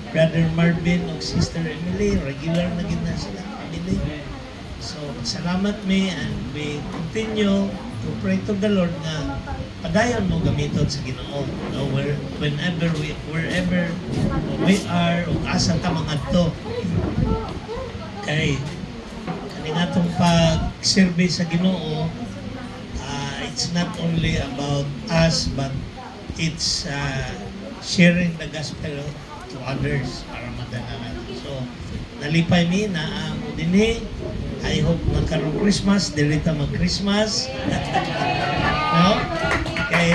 Brother Marvin o Sister Emily, regular na gina sila family. So, salamat me and we continue to pray to the Lord na padayon mo gamiton sa Ginoo. No, wherever we are o asa ta mga to. Kay kani nga tong pag-service sa Ginoo, it's not only about us but it's sharing the gospel to others para madalagan. So, nalipay mi na ang dinhi. I hope magkaroon Christmas, dilita mag-Christmas. No? Kay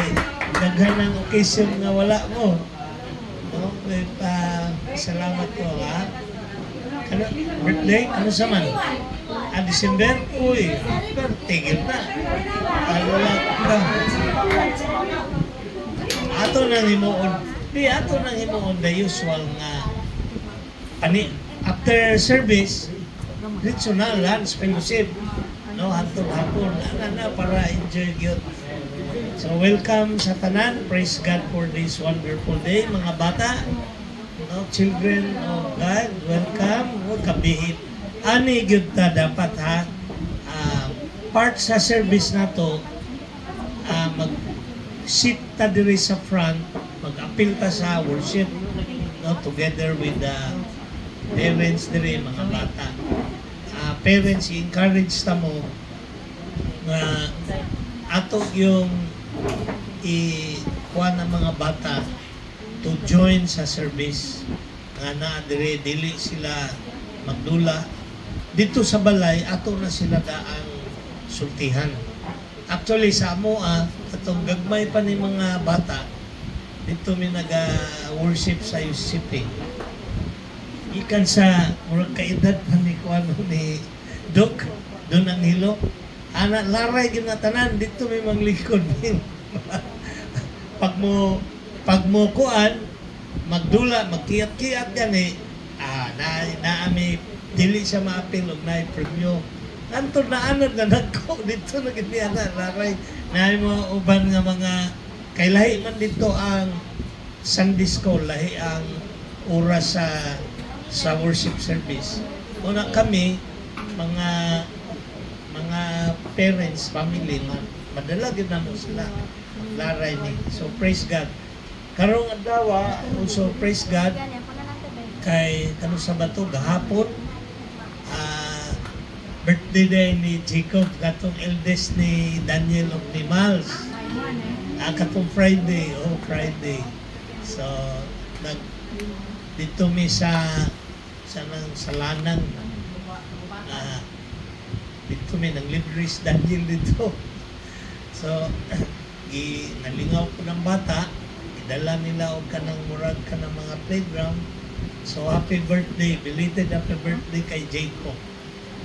daghan ng occasion nga wala mo. No? May salamat ko ha. Ano, birthday? Ano sa man? December? Uy, tigil na. Wala ka. Ato nang himuon. Ato nang himuon the usual nga after service, dito na lunch fellowship. No, hapon na para enjoy gyud. So welcome sa tanan. Praise God for this wonderful day, mga bata. No, children of God, welcome. Kabihit. Ani gyud ta dapat ha. Part sa service na to, mag-sit ta diri sa front, mag-appeal ta sa worship, no, together with the parents diri, mga bata. Parents, i-encourage ta mo na ato yung kuha ng mga bata to join sa service nga na dili sila magdula dito sa balay. Ato na sila daang sultihan. Actually sa amoa atong gagmay pa ni mga bata dito mi naga-worship sa UCP. Ikan sa murag kaedad pa ni kuano ni Doc doon ang hilo. Ana laray gyud na tanan dito may manglikod din. pag mo kuan magdula magkiyat-kiyat gani naami dili siya maapil og naay premyo. Antod na anod na nagko dito na gid ana laray naay mo uban nga mga kay lahi man dito ang Sunday school, lahi ang oras sa worship service. Una kami mga parents, family, madala gyud na mo sila laray ni. So praise God. Karong adlaw also praise God kay kanu sa bato gahapon birthday day ni Jacob, katong eldest ni Daniel of ni Miles. Katong Friday. So dito mi sa lanang dito may nang libris Daniel dito. So nalingaw ko ng bata, idala nila og kanang murag kanang mga playground. So happy birthday, belated happy birthday kay Jacob.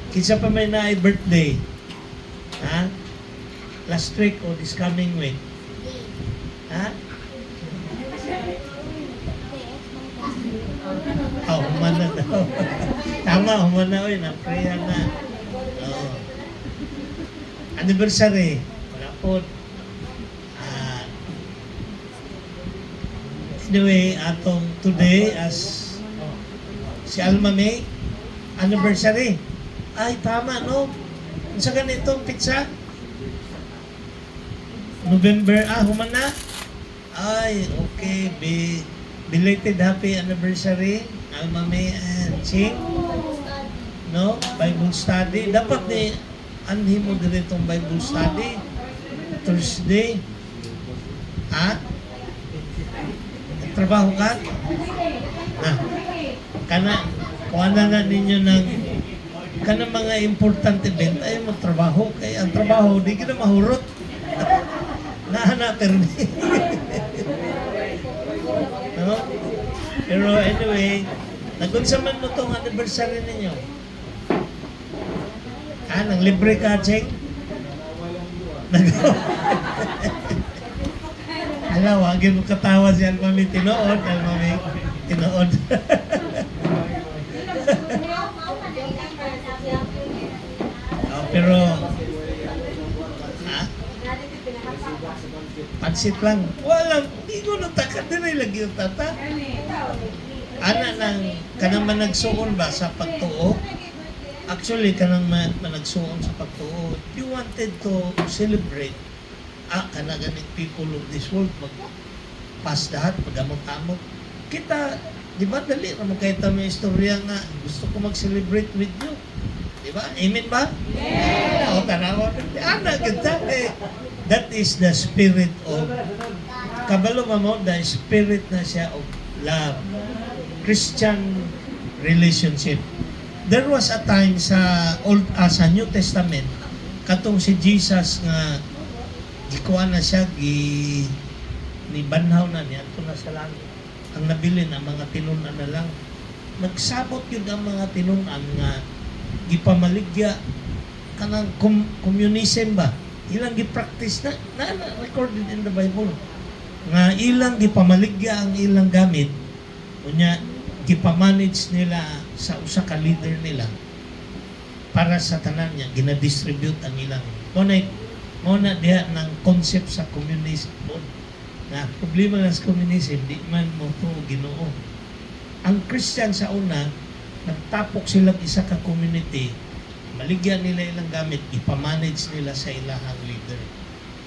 Kinsa pa may naay birthday? Ha? Last week o this coming week? Ha? Humana daw. Tama, humana oy, na-prayer na. Anniversary. Wala po. Anyway, atong today as si Alma May, anniversary. Ay, tama, no? Sa ganitong pizza? November, humana? Ay, okay. Belated happy anniversary, Alma May and Ching. No? Bible study. Dapat ni anhi mo din itong Bible study. Thursday. Ha? Nagtrabaho ka? Kuha na ninyo ng kanang mga important event ay magtrabaho. Kaya ang trabaho, di ka na mahurot. Nahana permi. No? Pero anyway, nagunsaman mo itong anniversary ninyo. Nang libre ka, Cheng? Hala, wagin mo katawa si Almami tinood. Tinood. Pero, pansit lang. Walang, hindi ko natakad din ay lagi yung tata. ana nang kanang managsuon ba sa pagtuo? Actually, kanang managsuon sa pagtuo. If you wanted to celebrate, kana ganing people of this world, mag-pass lahat, mag-amot-amot. Kita, di ba, dali na magkita may istorya nga, gusto ko mag-celebrate with you. Di ba? Amen ba? Yeah! O, tanawa. Ana, kita, that is the spirit of, kabalo mo, the spirit na siya of love. Christian relationship. There was a time sa sa New Testament katong si Jesus nga gikuha na siya ni banhaw na niya ato na sa langit. Ang nabilin ang mga tinunan na lang. Nagsabot yun ang mga tinunan nga gipamaligya kanang communism ba? Ilang gi-practice na recorded in the Bible. Nga ilang gipamaligya ang ilang gamit unya gipamanage nila sa usa ka leader nila para sa tanan niya gina-distribute ang ilang muna diha ng concept sa communism na problema ng communism di man mo to Ginoo. Ang Christian sa una nagtapok sila isa ka community, maligyan nila ilang gamit, ipamanage nila sa ilahang leader.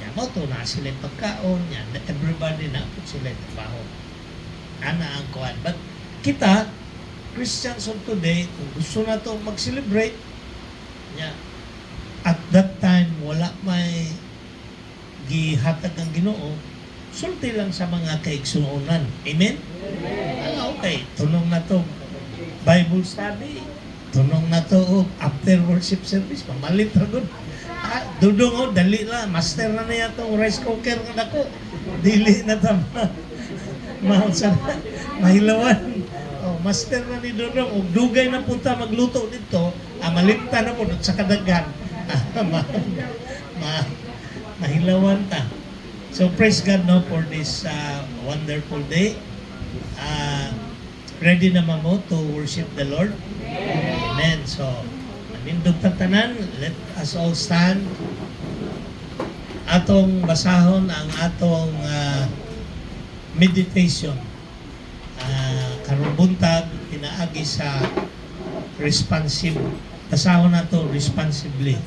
Yan mo to na sila pagkaon, yan everybody na po sila trabaho. Ana ang kuan. But kita, Christians of today, kung gusto na to mag-celebrate, yeah, at that time, wala may gihatag ang Ginoo, sulti lang sa mga kaigsuonan. Amen? Okay. Tunong na to, Bible study. Tunong na to, after worship service, pamalit ragon. Dudong dali la. Master na niya itong rice cooker nga dako. Dili na ta mahilawan. Master na ni Dodong, og dugay na punta magluto dito, malimta na po sa kadaghan. Mahilawan ta. So praise God no for this wonderful day. Ready na mo to worship the Lord? Amen. So, nanindog tanan, let us all stand. Atong basahon ang atong meditation. Karong buntag pinaagi sa responsive. Basahon na to responsibly.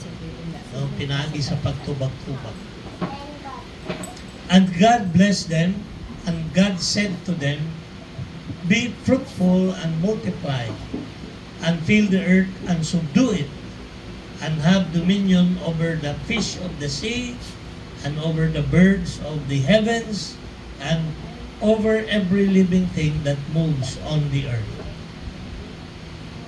So, pinaagi sa pagtubag-tubag. And God blessed them, and God said to them, be fruitful and multiply, and fill the earth and subdue it, and have dominion over the fish of the sea, and over the birds of the heavens, and over every living thing that moves on the earth.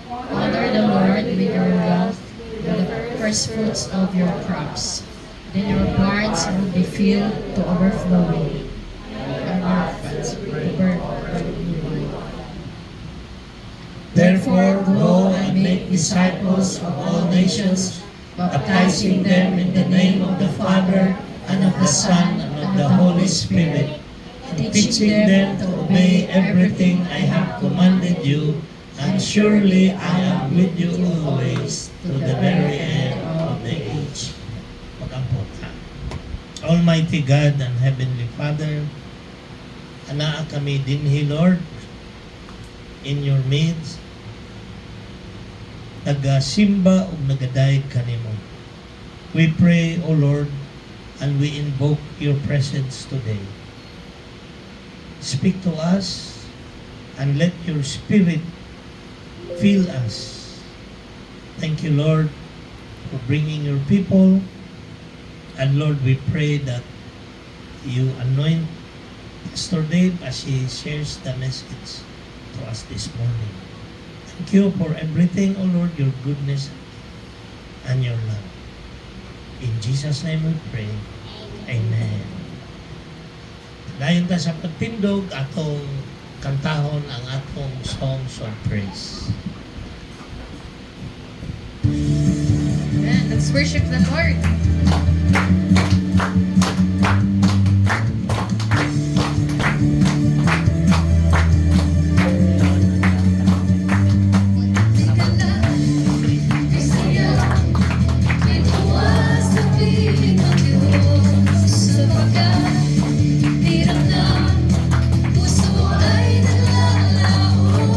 Honor the Lord with your wealth, with the first fruits of your crops. Then your barns will be filled to overflowing, and your vats will burn with wine. Therefore, go and make disciples of all nations, baptizing them in the name of the Father, and of the Son, and of the Holy Spirit, teaching them to obey everything I have commanded you, and surely I am with you always to the very end of the age. Magampot ha. Almighty God and Heavenly Father, anaa kami dinhi Lord, in your midst, nagasimba o nagadayeg kanimo. We pray, O Lord, and we invoke your presence today. Speak to us and let your Spirit fill us. Thank you, Lord, for bringing your people. And Lord, we pray that you anoint Pastor Dave as he shares the message to us this morning. Thank you for everything, O Lord, your goodness and your love. In Jesus' name we pray. Amen. Dayon ta sa pagtindog, atong kantahon ang atong songs of praise. Amen. Let's worship the Lord. Puso ay nalalaon.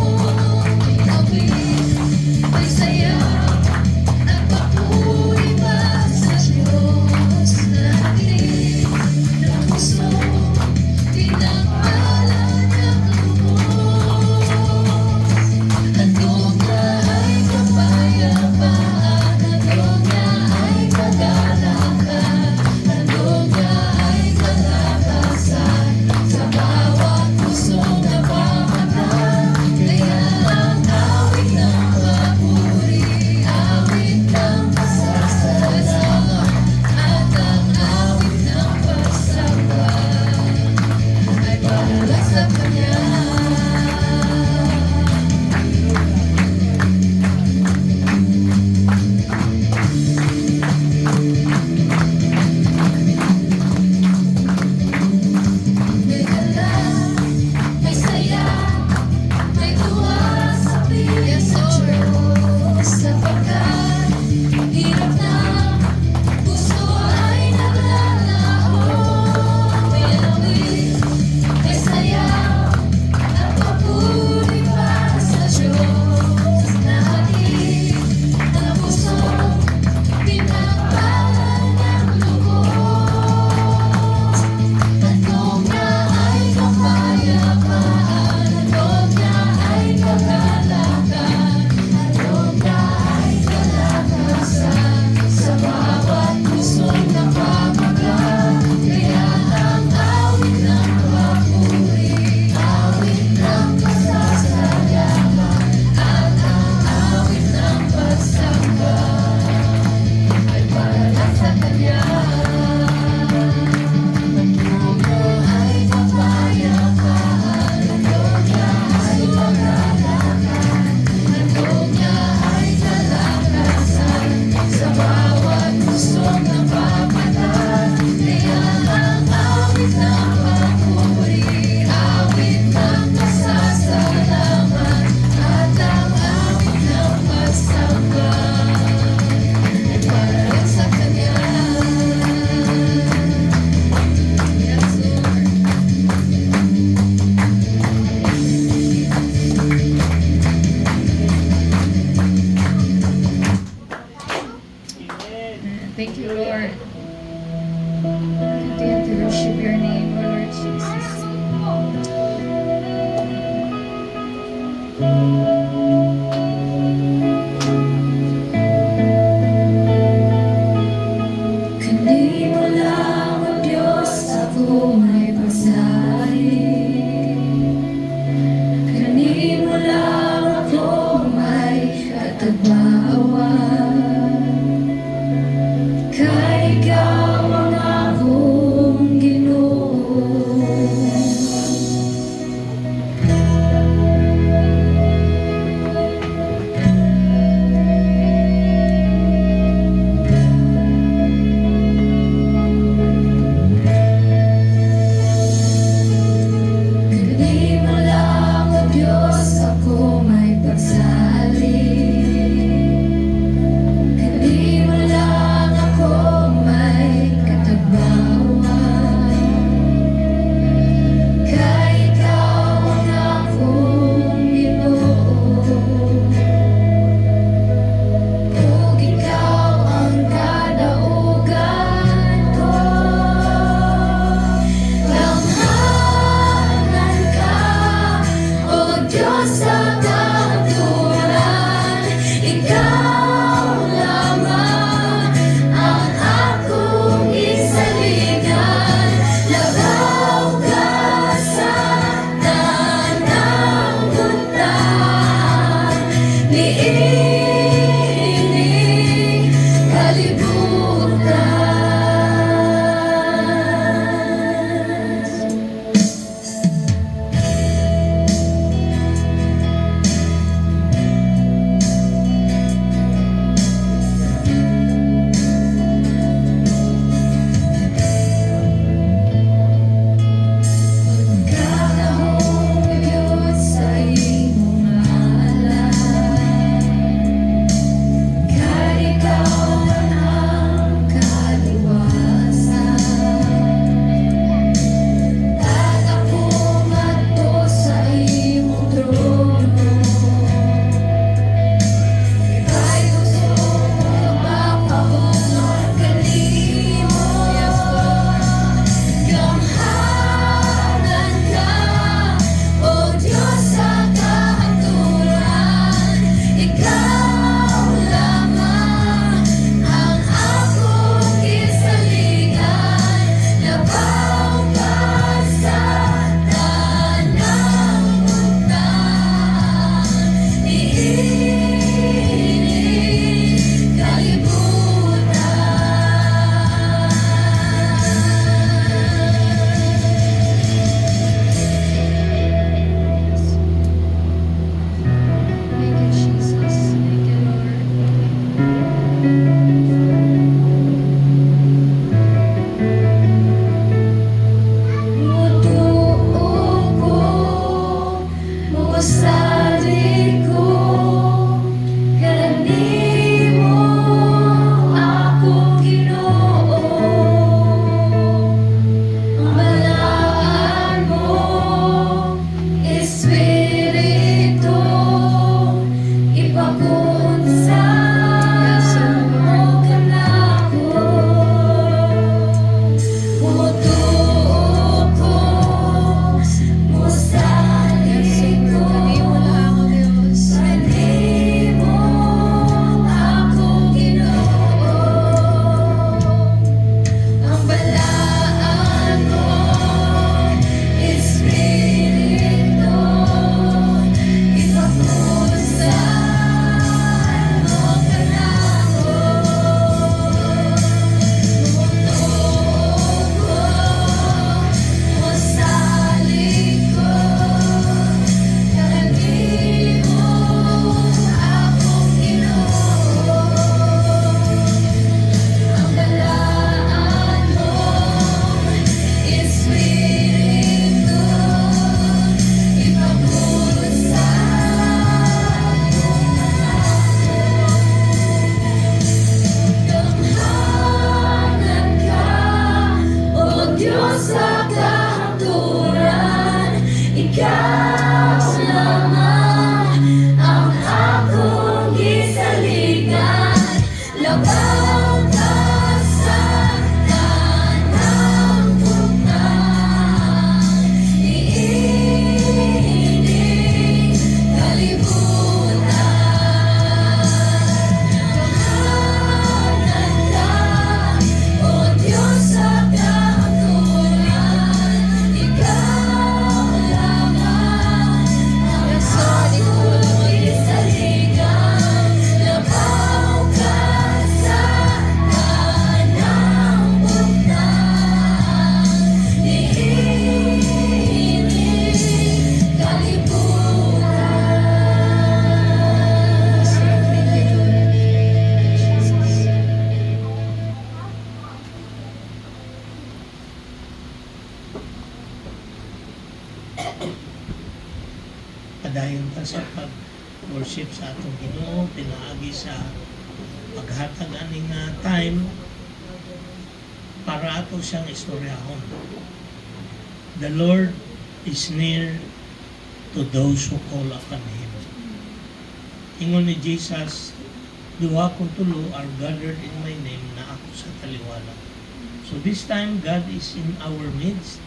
Lord. Continue to worship your name, O Lord Jesus. Kundi mo lang, O Diyos, ako may pagsalit. Kundi mo lang ako may katagbawan. Kay ikaw ang akong Ginoo. Kundi mo lang, O Diyos, ako may pagsalit. Kundi mo lang ako may katagbawan. Kay ikaw ang akong Ginoo. Ug ikaw ang kadaugan ko. Lamhanan ka, O Diyos sa katuran. Ikaw lamang ang akong isalingan. Labaw ka sa tanang butang. Niining kalibutan. Pagkakahong Diyos sa iyong ngalan. sa pag-worship sa atong Ginoo, pinaagi sa paghatag ani nga time para ato siyang istoryahon. The Lord is near to those who call upon Him. Ingon ni Jesus, duha kung tulo are gathered in my name na ako sa taliwala. So this time, God is in our midst.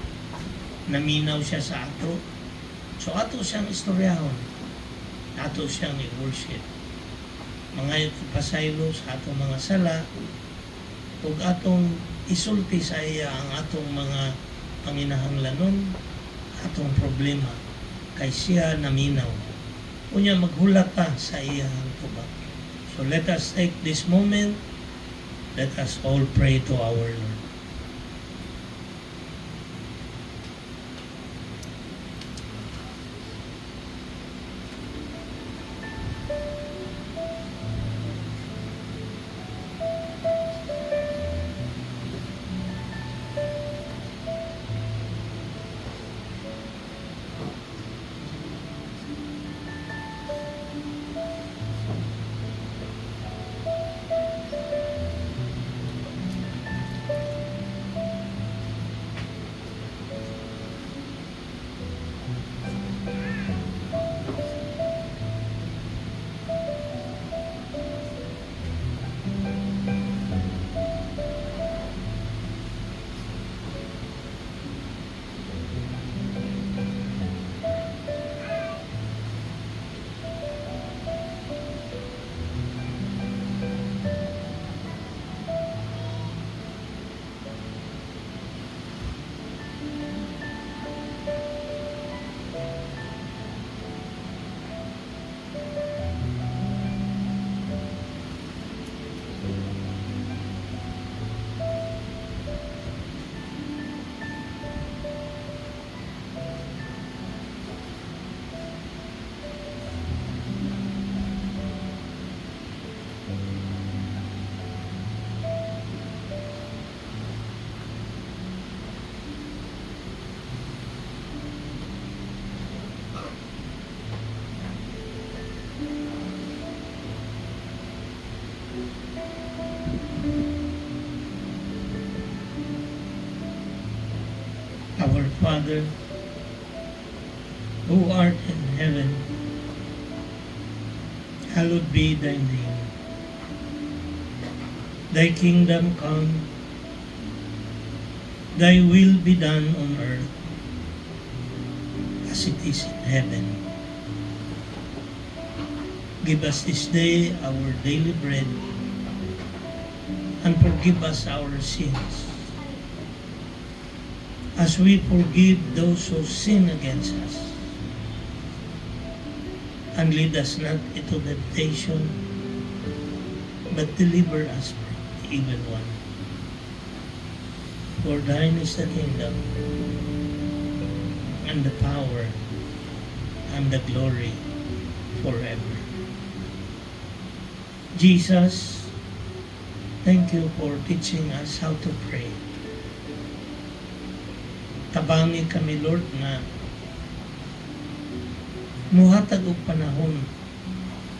Naminaw siya sa ato. So ato siyang istoryahon. Ato siyang i-worship. Mga ipasaylo sa atong mga sala, ug atong isulti sa iya ang atong mga panginahanglanon, atong problema, kay siya naminaw. Unya maghulat ta sa iyang tubag. So let us take this moment, let us all pray to our Lord. Our Father, who art in heaven, hallowed be thy name. Thy kingdom come, thy will be done on earth as it is in heaven. Give us this day our daily bread, and forgive us our sins, as we forgive those who sin against us. And lead us not into temptation, but deliver us from the evil one. For thine is the kingdom, and the power, and the glory forever. Jesus, thank you for teaching us how to pray. Tabangi kami, Lord, na muhatag og panahon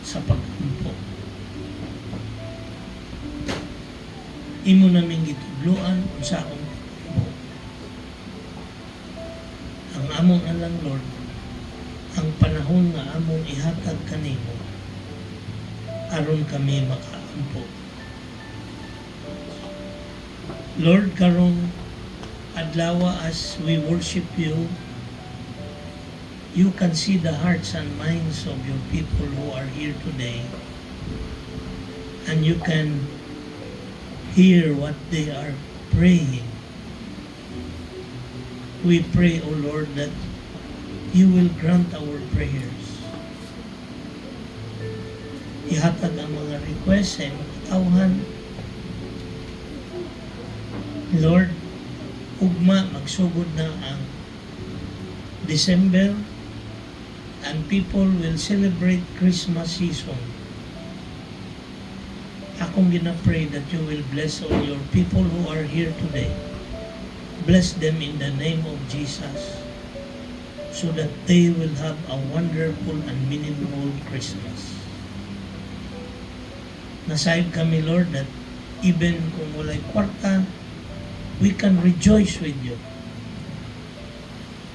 sa pag-ampo. Imo naming gitudloan unsa akong pag-ampo. Ang among alang, Lord, ang panahon nga among ihatag kanimo aron kami makaampo. Lord, karong adlaw as we worship you, you can see the hearts and minds of your people who are here today, and you can hear what they are praying. We pray, O Lord, that you will grant our prayers. Ihatag ang mga requests sa iyong katawhan. Lord, ugma magsugod na ang December, and people will celebrate Christmas season. Akong gina-pray that you will bless all your people who are here today. Bless them in the name of Jesus. so that they will have a wonderful and meaningful Christmas. Nasayod kami, Lord, that even kung walay kwarta, we can rejoice with you.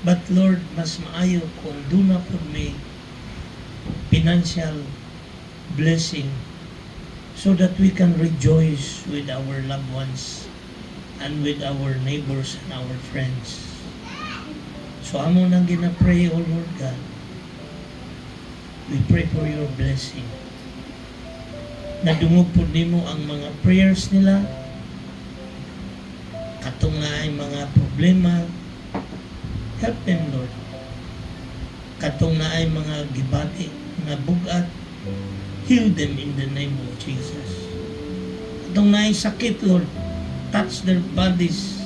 But Lord, mas maayo kung doon na po may financial blessing so that we can rejoice with our loved ones and with our neighbors and our friends. So amo nang ginapray, O Lord God. We pray for your blessing. Nadungog po nimo ang mga prayers nila, katong na ay mga problema. Help them, Lord. Katong na ay mga gibati na bugat, heal them in the name of Jesus. Katong na ay sakit, Lord, touch their bodies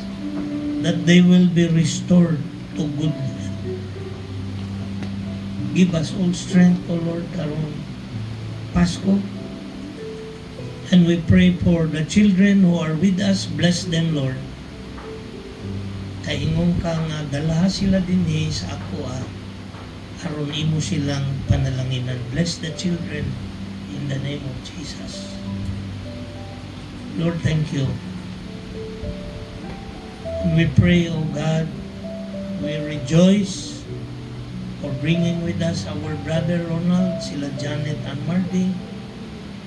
that they will be restored to good health. Give us all strength, O Lord, karong Pasko. And we pray for the children who are with us. Bless them, Lord. Kay ingong ka nga dalaha sila dinhi sa ako aron imo silang panalanginan. Bless the children in the name of Jesus. Lord, thank you. And we pray, O God, we rejoice for bringing with us our brother Ronald, sila Janet and Marty.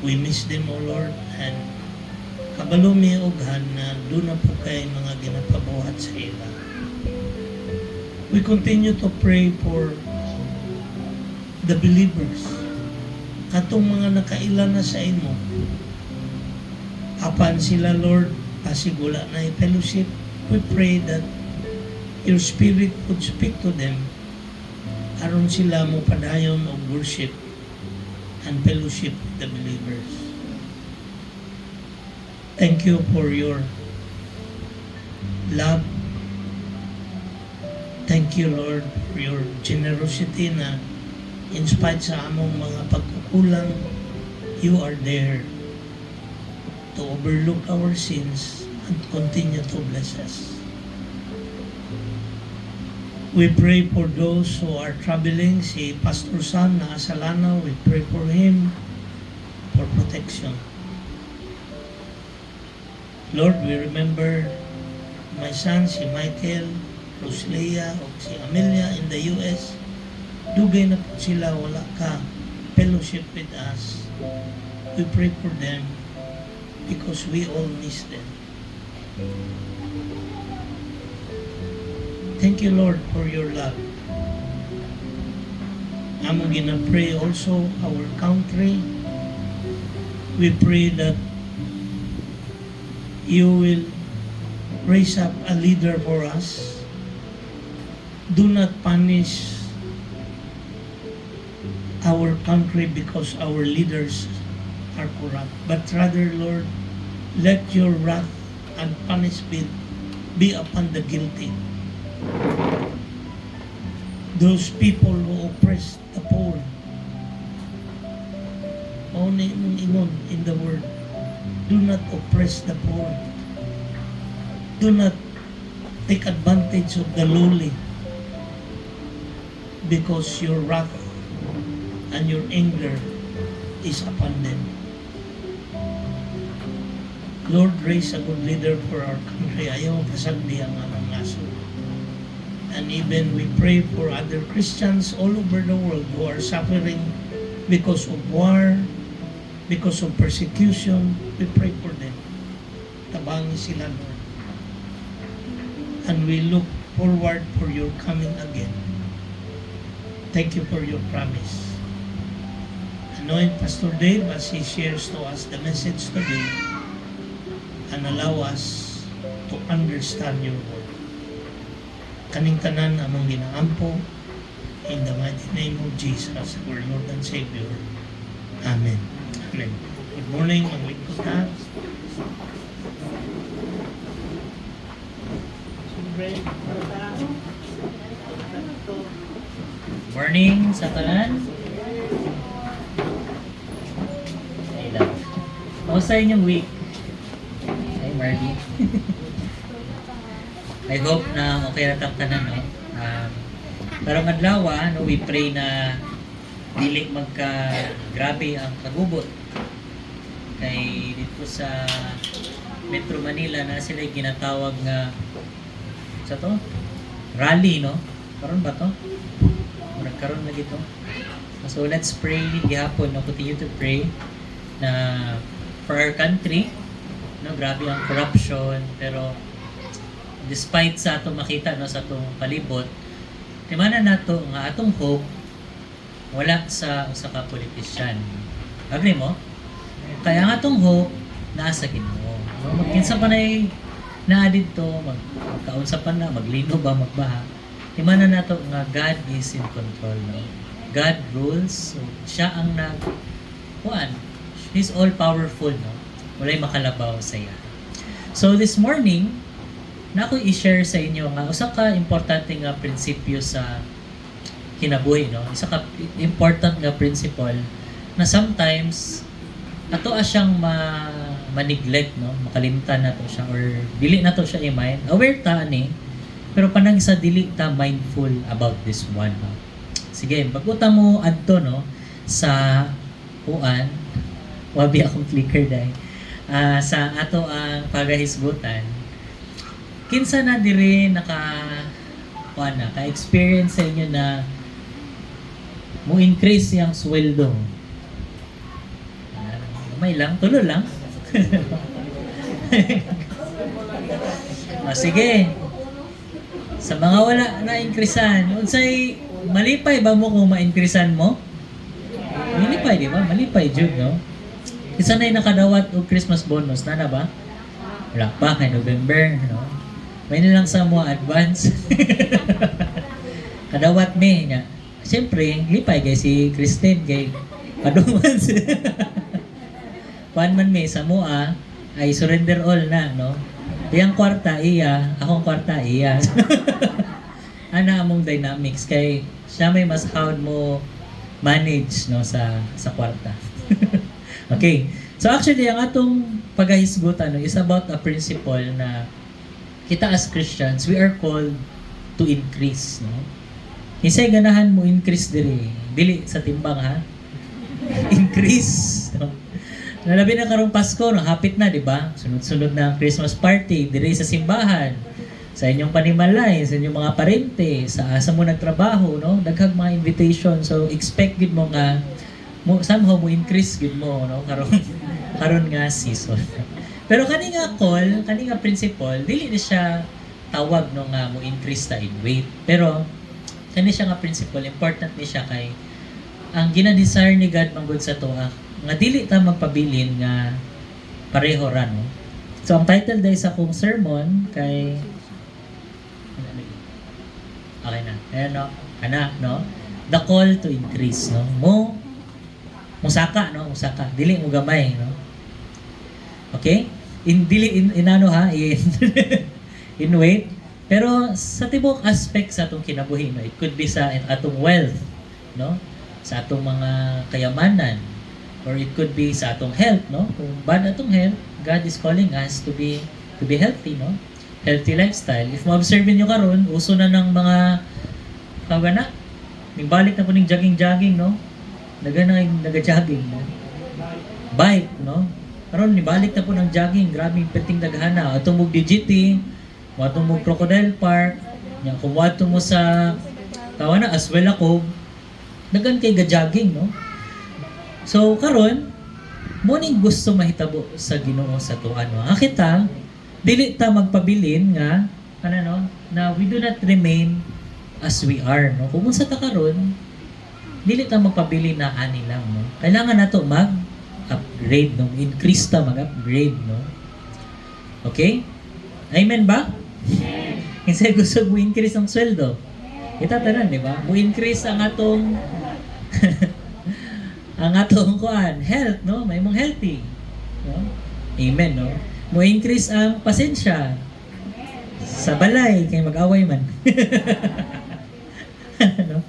We miss them, O Lord, and kabalo mi oghan na doon na po kay mga ginapabuhat sa ila. We continue to pray for the believers. Katong mga nakaila na sa imo. Apan sila, Lord, pasigula na fellowship. We pray that your Spirit would speak to them aron sila mo padayon og worship and fellowship with the believers. Thank you for your love. Thank you, Lord, for your generosity na in spite sa among mga pagkukulang, you are there to overlook our sins and continue to bless us. We pray for those who are traveling. Si Pastor Sam na sa Lanao, we pray for him for protection. Lord, we remember my son, si Michael, Roslea, o si Amelia in the US. Dugay na po sila, wala ka fellowship with us. We pray for them because we all miss them. Thank you, Lord, for your love. Amo ginapray also our country. We pray that you will raise up a leader for us. Do not punish our country because our leaders are corrupt, but rather, Lord, let your wrath and punishment be upon the guilty. Those people who oppress the poor. Only in the word, do not oppress the poor. Do not take advantage of the lowly, because your wrath and your anger is upon them. Lord, raise a good leader for our country. Ayaw pasagdi ang amang naso. And even we pray for other Christians all over the world who are suffering because of war, because of persecution. We pray for them. Tabangi sila, Lord. And we look forward for your coming again. Thank you for your promise. Anoint Pastor Dave as he shares to us the message today and allow us to understand your word. Kaning tanan among ginaampo in the mighty name of Jesus, our Lord and Savior. Amen. Amen. Good morning, mga lingkod ha. Morning sa tanan. Ay lang. Kamusta inyong week? Ay, Marty. I hope na okay na tang tanan, no? Pero adlaw, no, we pray na dili magka grabe ang kagubot. Kay dito sa Metro Manila na sila ginatawag nga sa to rally, no? Karon ba to? Nagkaroon na dito. So let's pray gihapon, no? Continue to pray na for our country, no? Grabe ang corruption, pero despite sa atong makita, no, sa atong palibot, timanan nato nga atong hope wala sa usa ka politician. Agree mo? Kaya nga atong hope nasa Ginoo. No? Magkinsa pa na dito, magkaunsa pa na, maglino ba, magbaha. Timanan nato nga God is in control. No? God rules. So, siya ang He's all powerful. No? Walay makalabaw sa iya. So this morning, na ako i-share sa inyo nga usa ka importante nga prinsipyo sa kinabuhi, no? Isa ka important nga principle na sometimes ato siyang ma-neglect, no? Makalimtan nato siya or dili nato siya i-mind. Aware ta ani, pero panang isa dili ta mindful about this one, no? Sige, bago ta mo adto, no, sa uan, wabi akong clicker dai. Sa ato ang pagahisgutan, kinsa na diri ka-experience sa inyo na mo increase yung sweldo. May lang, tulo lang. Sige. Sa mga wala na increasean, unsay malipay ba mo kung ma-increasean mo? Malipay, di ba? Malipay jud, no? Isa na yung nakadawat og Christmas bonus, na ba? Wala pa, kay November, no? May nilang sa mo advance. Kadawat me nga. Siyempre, lipay kay si Christine kay paduman. Kuan man me sa mo ay surrender all na, no? Iyang kwarta iya, akong kwarta iya. Ana among dynamics kay siya may mas hard mo manage, no, sa kwarta. Okay. So actually ang atong pagahisgutan, no, is about a principle na kita as Christians, we are called to increase, no? Kinsay ganahan mo increase dili sa timbang, ha? Increase. No? Nalabi na karong Pasko, no? Hapit na, di ba? Sunod-sunod na ang Christmas party diri sa simbahan, sa inyong panimalay, sa inyong mga parente, sa asa mo nagtrabaho, no? Daghang mga invitation. So expect gid mo nga somehow mo increase gid mo, no? Karon nga season. Pero kani nga call, kani nga principle, dili na siya tawag no nga mo increase ta in weight. Pero kani siya nga principle, important ni siya kay ang gina-desire ni God manggod sa to nga dili ta magpabilin nga pareho ra, no. So ang title dai sa akong sermon kay okay na. Ayan, no. No? The call to increase, no. Musaka, no. Musaka. Dili mo gamay, no. Okay? In weight. Pero sa tibok aspect sa atong kinabuhi, no, it could be sa atong wealth, no, sa atong mga kayamanan, or it could be sa atong health, no. Kung bad atong health, God is calling us to be healthy, no, healthy lifestyle. If mo-observe niyo karon, uso na ng mga kagana, balik na po ning jogging, no, naga-jogging, no, bike, no. Karon nibalik na po ng jogging, grabing peting daghana. Atong mo DGT, atong mo Crocodile Park, nya kung wato mo sa tawana as well ako, dagan kay ga-jogging, no. So karon mo ning gusto mahitabo sa Ginoo sa tuan, no. Kita dili ta magpabilin nga no, na we do not remain as we are, no. Kung unsa ta karon, dili ta magpabilin na ani lang, no. Kailangan nato mag-upgrade, no? Increase ta, mag-upgrade, no? Okay? Amen ba? Kasi gusto mo increase ang sweldo. Itatanan, di ba? Mo increase ang atong ang atong health, no? May mong healthy. No? Amen, no? Mo increase ang pasensya. Sa balay, kay mag-away man. No?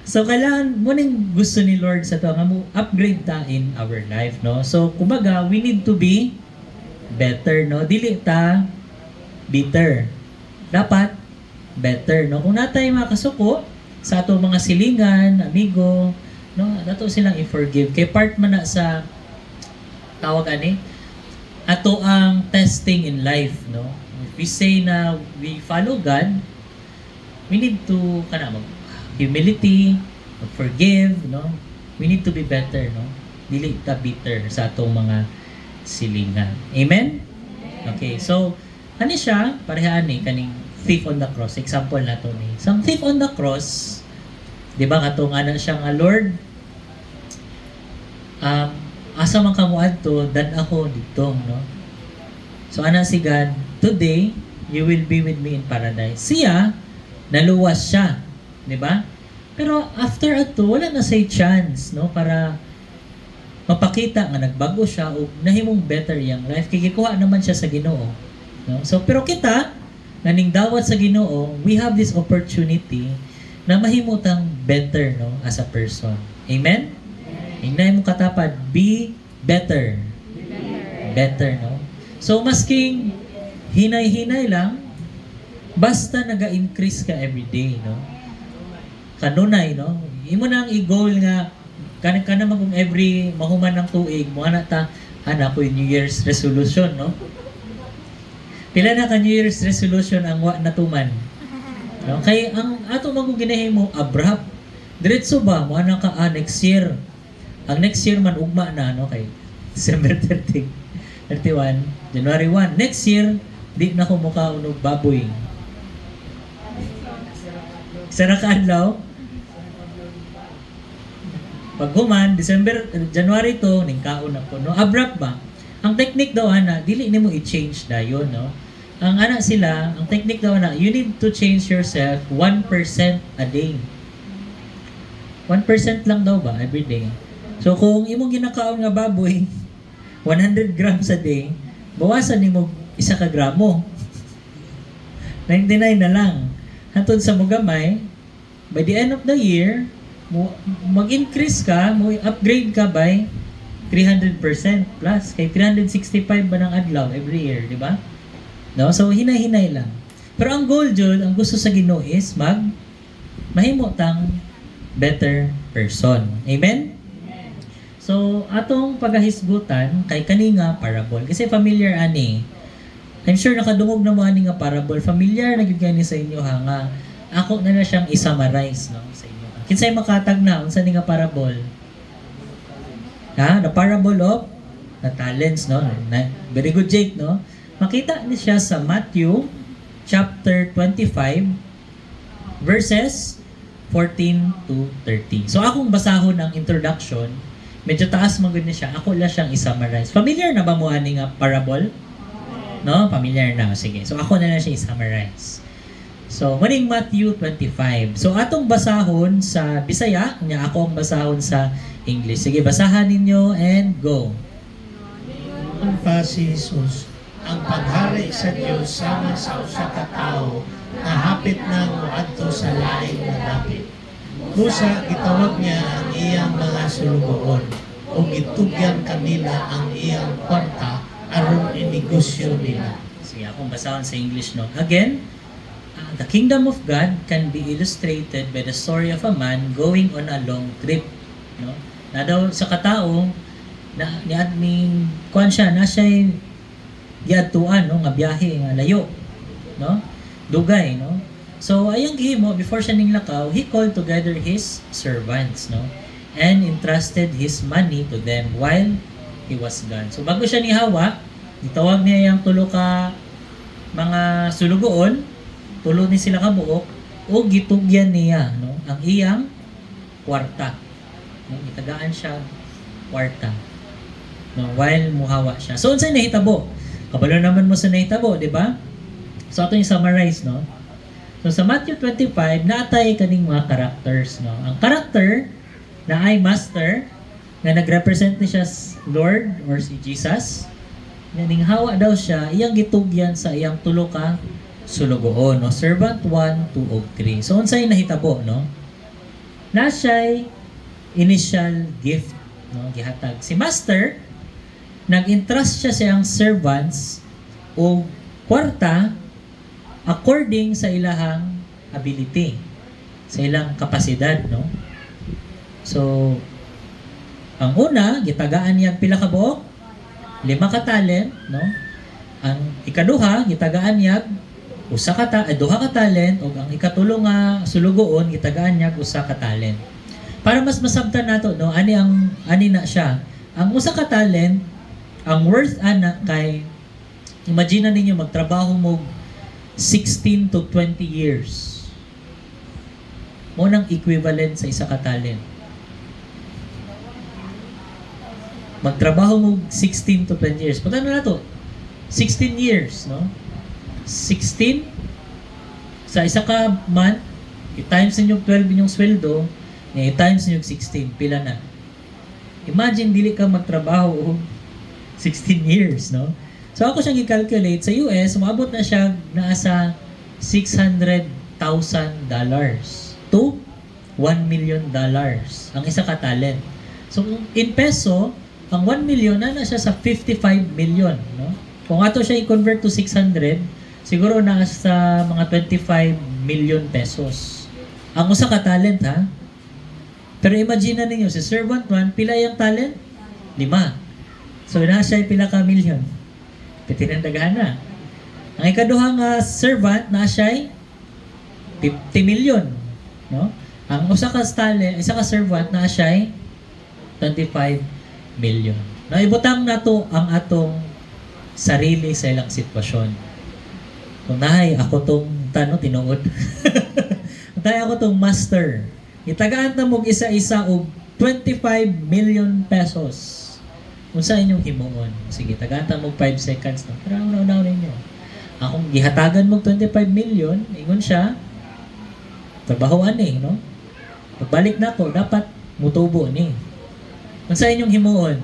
So, kailangan mo ning gusto ni Lord sa to, nga mo upgrade ta in our life, no? So, kumbaga, we need to be better, no? Dili ta bitter. Dapat better, no? Kung natay makasuko, sa ato mga silingan, amigo, no? Dato silang i-forgive. Kay part man na sa tawag ani ato ang testing in life, no? If we say na we follow God, we need to humility, forgive, no? We need to be better, no? Dili ta bitter sa atong mga silingan. Amen? Okay, so ano siya? Parehaan ni kaning thief on the cross. Example na to ni. Sa thief on the cross, di ba katong ana siya nga Lord, asa man ka moadto, dan ako dito, no? So ana si God, today you will be with me in paradise. Siya naluwas siya, di ba? Pero after ato, wala na say chance, no, para mapakita nga nagbago siya o nahimong better yung life. Kikikuha naman siya sa Ginoo, no? So pero kita naning dawat sa Ginoo, we have this opportunity na mahimutang better, no, as a person. Amen? Hinay mo katapad, be better. Better, no? So masking hinay-hinay lang, basta naga-increase ka everyday, no? Kanunay, no? Imo nang i-goal nga ka naman kung every mahuman ng tuig mo ana ta ko yung New Year's resolution, no? Pila na ka New Year's resolution ang wa natuman, no? Kay ang ato man kung ginahimo abrupt diretso ba mo ana ka next year, ang next year man ugma na, no? Kay December 30, 31, January 1 next year di na ko mukha unog baboy sa nakaadlaw. Pag human, January 2, ningkaon na po, no? Abrupt ba? Ang technique daw, dili nimo i-change dayon, no? Ang ang technique daw, you need to change yourself 1% a day. 1% lang daw ba, every day? So, kung imong ginakaon nga baboy, 100 grams a day, bawasan nimo 1 ka gramo. 99 na lang. Hantod sa mugamay, by the end of the year, mag-increase ka, upgrade ka by 300% plus. Kay 365 ba ng adlaw every year, di ba? No? So, hinay-hinay lang. Pero ang goal dyan, ang gusto sa Ginoo is mahimutang better person. Amen? So, atong pagahisgutan kay kaninga parable. Kasi familiar ani. I'm sure nakadungog na mo ani nga parable. Familiar na gyud kani sa inyo ha nga ako na siyang i-summarize, no, sa inyo. Kinsay makatag na unsa ni nga parable? The parable of the talents, no? Very good, Jake, no? Makita ni siya sa Matthew chapter 25 verses 14 to 30. So akong basahon ang introduction, medyo taas man gud ni siya. Ako la siyang i-summarize. Familiar na ba mo ani nga parable? No? Familiar na. Sige. So ako na lang siya i-summarize. So, maning Matthew 25. So, atong basahon sa Bisaya, niya ako ang basahon sa English. Sige, basahan ninyo and go. Ang pa si Jesus, ang paghari sa Diyos sama sa usa ka tawo na hapit na moadto sa laing na dapit. Busa, gitawag niya ang iyang mga sulugoon o gitugyan kanila ang iyang kwarta aron inegosyo nila. Sige, akong basahon sa English, no? Again, the kingdom of God can be illustrated by the story of a man going on a long trip, no? Na daw sa katao na ni kuan siya na siya giadtuan, no, nga biyahe nga layo, no? Dugay, no? So ayang gihimo before siya ning lakaw, he called together his servants, no? And entrusted his money to them while he was gone. So bago siya nihawa, gitawag niya yang tulo ka mga sulugoon, tulo ni sila ka buok o gitugyan niya, no, ang iyang kwarta, no, itagaan siya kwarta, no, while muhawa siya. So unsay nahitabo? Kabalo naman mo sa nahitabo, di ba? So ato yung summarize, no. So sa Matthew 25 naatay kaning mga characters, no. Ang character na ay master nga nagrepresent ni siya Lord or si Jesus, ning hawa daw siya, iyang gitugyan sa iyang tulo ka sulugoon, no? Servant 1, 2, o 3. So, unsay nahitabo, no? Na siya'y initial gift, no? Gihatag. Si Master, nag-entrust siya sa iyang servants o kwarta according sa ilahang ability. sa ilang kapasidad, no? So, ang una, gitagaan niya pila ka buok, 5 ka talent, no? Ang ikaduha, gitagaan niya duha ka talent, o ang ikatulo nga sulugoon, gitagaan niya usa ka talent. Para mas masabtan nato, no? Ani na siya. Ang usa ka talent, ang worth ana kay, imagine ninyo magtrabaho mo 16 to 20 years. Mo nang equivalent sa isa ka talent. Magtrabaho mo 16 to 20 years. Punta na to. 16 years, no? 16 sa isa ka month, i-times niyo 12 inyong sweldo, i-times niyo 16, pila na. Imagine dili ka magtrabaho 16 years, no? So ako siyang i-calculate sa US, umabot na siya nasa $600,000 to $1 million ang isa ka talent. So in peso, ang 1 million na siya sa 55 million, no? Kung ato siya i-convert to 600, siguro nasa mga 25 million pesos. Ang usa ka talent, ha? Pero imagine na ninyo, si Servant 1, pila yung talent? 5. So na siya pila ka million. Pitinandagahan na. Ang ikaduhang servant, na siya 50 million, no? Ang isa ka servant, na siya 25 million. Naibutang na to ang atong sarili sa ilang sitwasyon. Kung nahay, ako tong tinuod. Tayo ako tong master. Itagaan na mo isa-isa og 25 million pesos. Kung sa inyong himuon. Sige, tagaan na mo 5 seconds na. Pero una-una ninyo. Akong gihatagan mo 25 million, ingon siya, trabahoan no? Pagbalik na ko, dapat mutubo ni. Kung sa inyong himuon?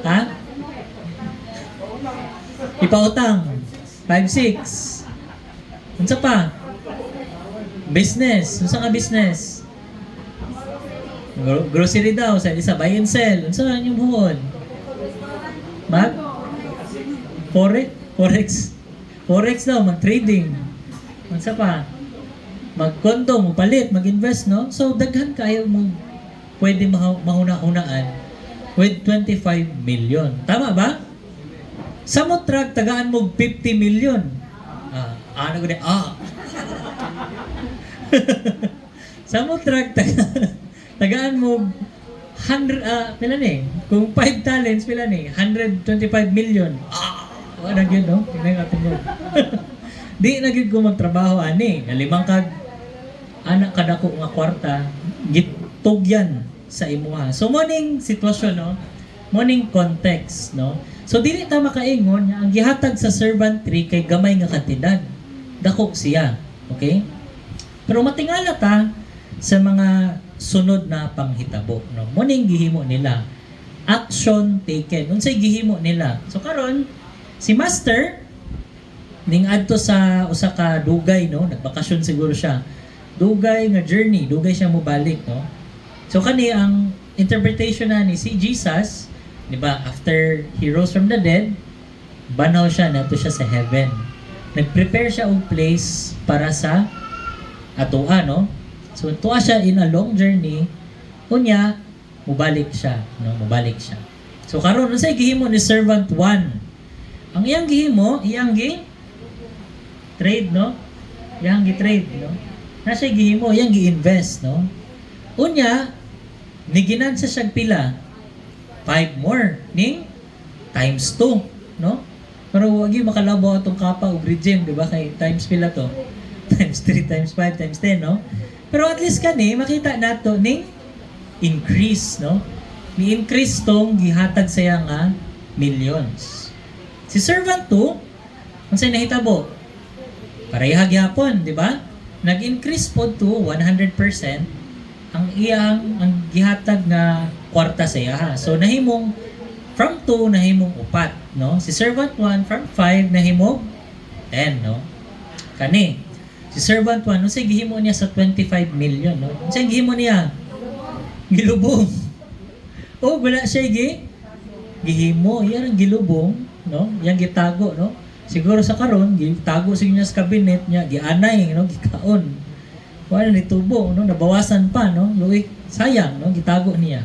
Ha? Ipautang. 5-6. Unsa pa? Business. Unsa nga business? Grocery daw. Sa isa, buy and sell. Unsa nga inyong himuon? Forex daw. Mag-trading. Unsa pa? Mag-condo, palit, mag-invest, no? So, daghan kayo mo pwede mahuna-hunaan with 25 million. Tama ba? Sa mo truck, tagaan mo 50 million. Ano ko Sa mo truck, tagaan mo 100, pila ni? Kung 5 talents, pila ni? 125 million. Ano yun, no? Tingnan natin yun. Di na gid ko magtrabaho, ani. 5 kag anak kadako nga kwarta, gitugyan sa imuha. So, morning sitwasyon, no? Morning context, no? So, dili ta makaingon, ang gihatag sa servant 3 kay gamay nga kantidad. Dako siya. Okay? Pero matingala ta sa mga sunod na panghitabo, no? Morning gihimo nila. Action taken. Unsay gihimo nila? So, karon si Master, ning adto sa usa ka dugay, no? Nagbakasyon siguro siya. Dugay nga journey, dugay siya mobalik, no? So kani ang interpretation na ni si Jesus, di ba? After he rose from the dead, banaw siya, nato siya sa heaven. Nag-prepare siya og place para sa atoa, no? So tuwa siya in a long journey, unya mobalik siya, no? Mobalik siya. So karon unsay gihimo ni servant 1? Ang iyang gihimo, trade, no? Iyang gi-trade, no? Nasa gihimo, iyang gi-invest, no? Unya, niginansa siyang pila 5 more ning times 2, no? Pero wag yung makalabaw atong kapa o grid di ba? Kay times pila to? Times 3, times 5, times 10, no? Pero at least kani, makita nato ning increase, no? Ni-increase tong gihatag saya nga millions. Si servant 2, unsay nahitabo? Pareha gyapon, di ba? Nag-increase po to 100% ang gihatag nga kwarta sa iya. So nahimong from 2 nahimong 4, no? Si servant 1 from 5 nahimong 10, no? Kani si servant 1 unsay gihimo niya sa 25 million, no? Unsay gihimo niya? Gilubong. Oh, wala siya gihimo, yan ang gilubong, no? Yang gitago, no? Siguro sa karon gitago sa niya sa cabinet niya, gianay, no? Gikaon. wala ni tubo, no? Nabawasan pa, no? Luik, sayang, no? Gitago niya.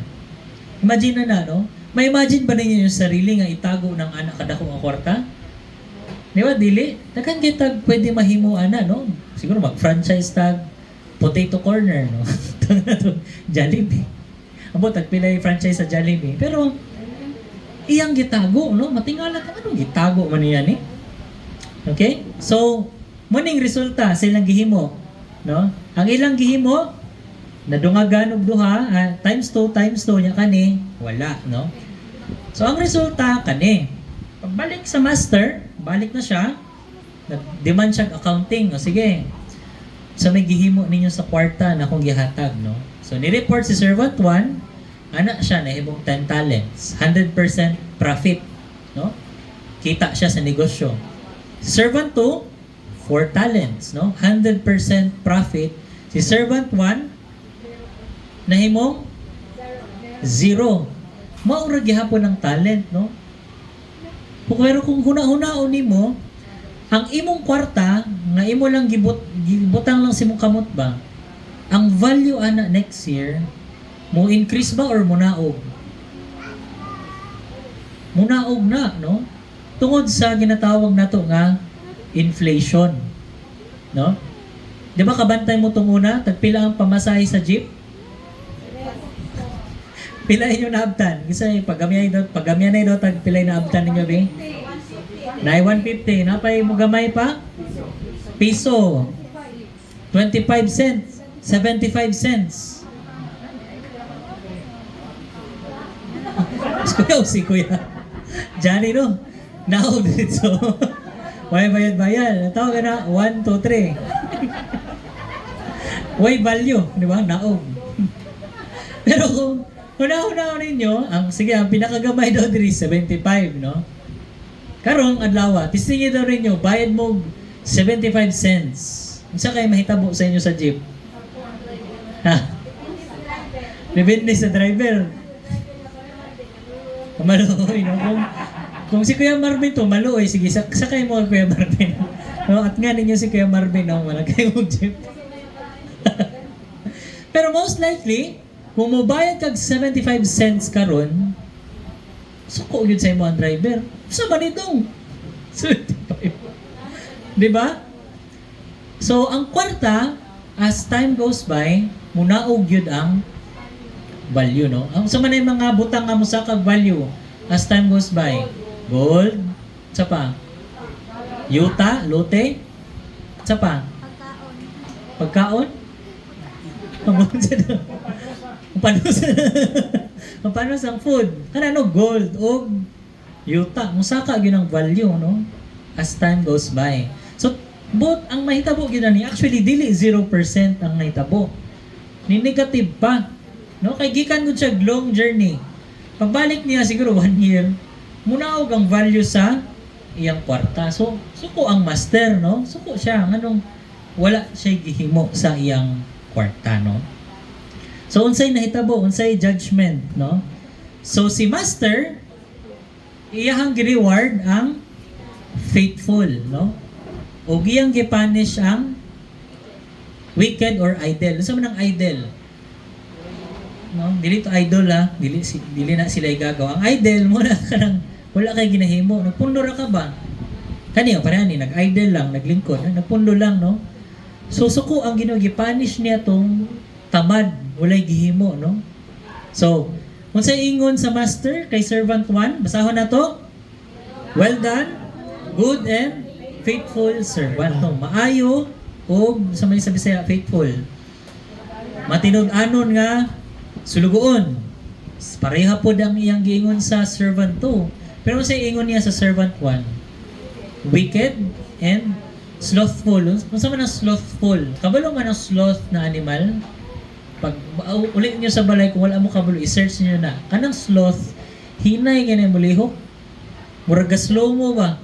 Imagine na, no? May imagine ba ninyo yung sarili nga itago ng anak kadako nga kwarta? Di ba, dili? Dakan kita pwede mahimuan na, no? Siguro mag-franchise tag Potato Corner, no? Jollibee. Abo, tagpilay franchise sa Jollibee. Pero, iyang gitago, no? Matingala ka, anong gitago man yan, eh? Okay? So, muning resulta sa ilang gihimo, no? Ang ilang gihimo, nadungagan og duha, times 2 nya kani, wala, no? So, ang resulta, kani. Pagbalik sa master, balik na siya, nag-demand siya accounting, o sige, sa may gihimo ninyo sa kwarta na kung gihatag, no? So, ni-report si Servant 1, anak siya na hibong 10 talents, 100% profit, no? Kita siya sa negosyo. Servant 2, 4 talents, no? 100% profit. Si Servant 1, nahimong 0. Maura gihapon ng talent, no? Pero kung huna-hunaon nimo, ang imong kwarta, nga imo lang gibutang lang si mong kamot ba, ang value ana next year, mo increase ba or munaog? Munaog na, no? Tungod sa ginatawag nato nga inflation, no? Di ba kabantay mo itong una? Tagpila ang pamasahe sa jeep? Pilay nyo naabtan. Kasi pagamyan na daw tagpilay naabtan ninyo, be? Nay 150. Napay mo gamay pa? Piso. 25 cents. 75 cents. Si Kuya. Johnny, no? Now, dito. Way bayad. Tawag na, 1, 2, 3. Way value, di ba? Naog. Pero kung una-una ninyo, ang pinakagamay daw diri 75, no? Karong adlaw, tistingin daw ninyo, bayad mo 75 cents. Unsa kay mahitabo sa inyo sa jeep? Ha? Depende sa driver. Maluoy, no? Kung si Kuya Marvin to, maluoy, sige, sakay mo Kuya Marvin. No? At nga ninyo si Kuya Marvin, no? Malagay mong jeep. Pero most likely, kung mobayad kag 75 cents karon, suko yun sa imo ang driver. Sa man itong 75. Di ba? So, ang kwarta, as time goes by, munaog yun ang value, no? Ang sa man yung mga butang nga mo sa kag value, as time goes by, gold, sa pa? Yuta, lote, sa pa? Pagkaon? Paano sa food? Kanano gold o yuta. Musaka yun ang value, no? As time goes by. So, both ang mahitabo yun ni actually dili 0% ang mahitabo. Ni negative pa. No? Kay gikan gud siya long journey. Pagbalik niya siguro 1 year, munaog ang value sa iyang kwarta. So, suko ang master, no? Suko siya. Anong wala siya gihimo sa iyang kwarta, no? So, unsay nahitabo, unsay judgment, no? So, si master, iyahang gi-reward ang faithful, no? O giyang gi-punish ang wicked or idle. Ano sa man ang idle? No? Dili to idol, ha? Dili na sila igagaw. Ang idle, muna ka nang wala kay ginahimo. Nagpundo ra ka ba? Kaniyo, parehani, nag-idle lang, naglingkod. Nagpundo lang, no? So, suko ang gi-punish niya tong tamad, walay gihimo, no? So, unsay ingon sa master kay servant 1, basahon na to. Well done, good and faithful servant. No? Maayo o sa may sa Bisaya, faithful. Matinud-anon nga sulugoon. Pareha po ang iyang giingon sa servant 2. Pero unsay ingon niya sa servant 1? Wicked and slothful. Unsa man ang slothful? Kabalo man ang sloth na animal? Pag ulit niyo sa balay, kung wala mo kabalo, i-search niyo na. Kanang sloth, hinay ganyan mo lihok. Murag slow mo ba?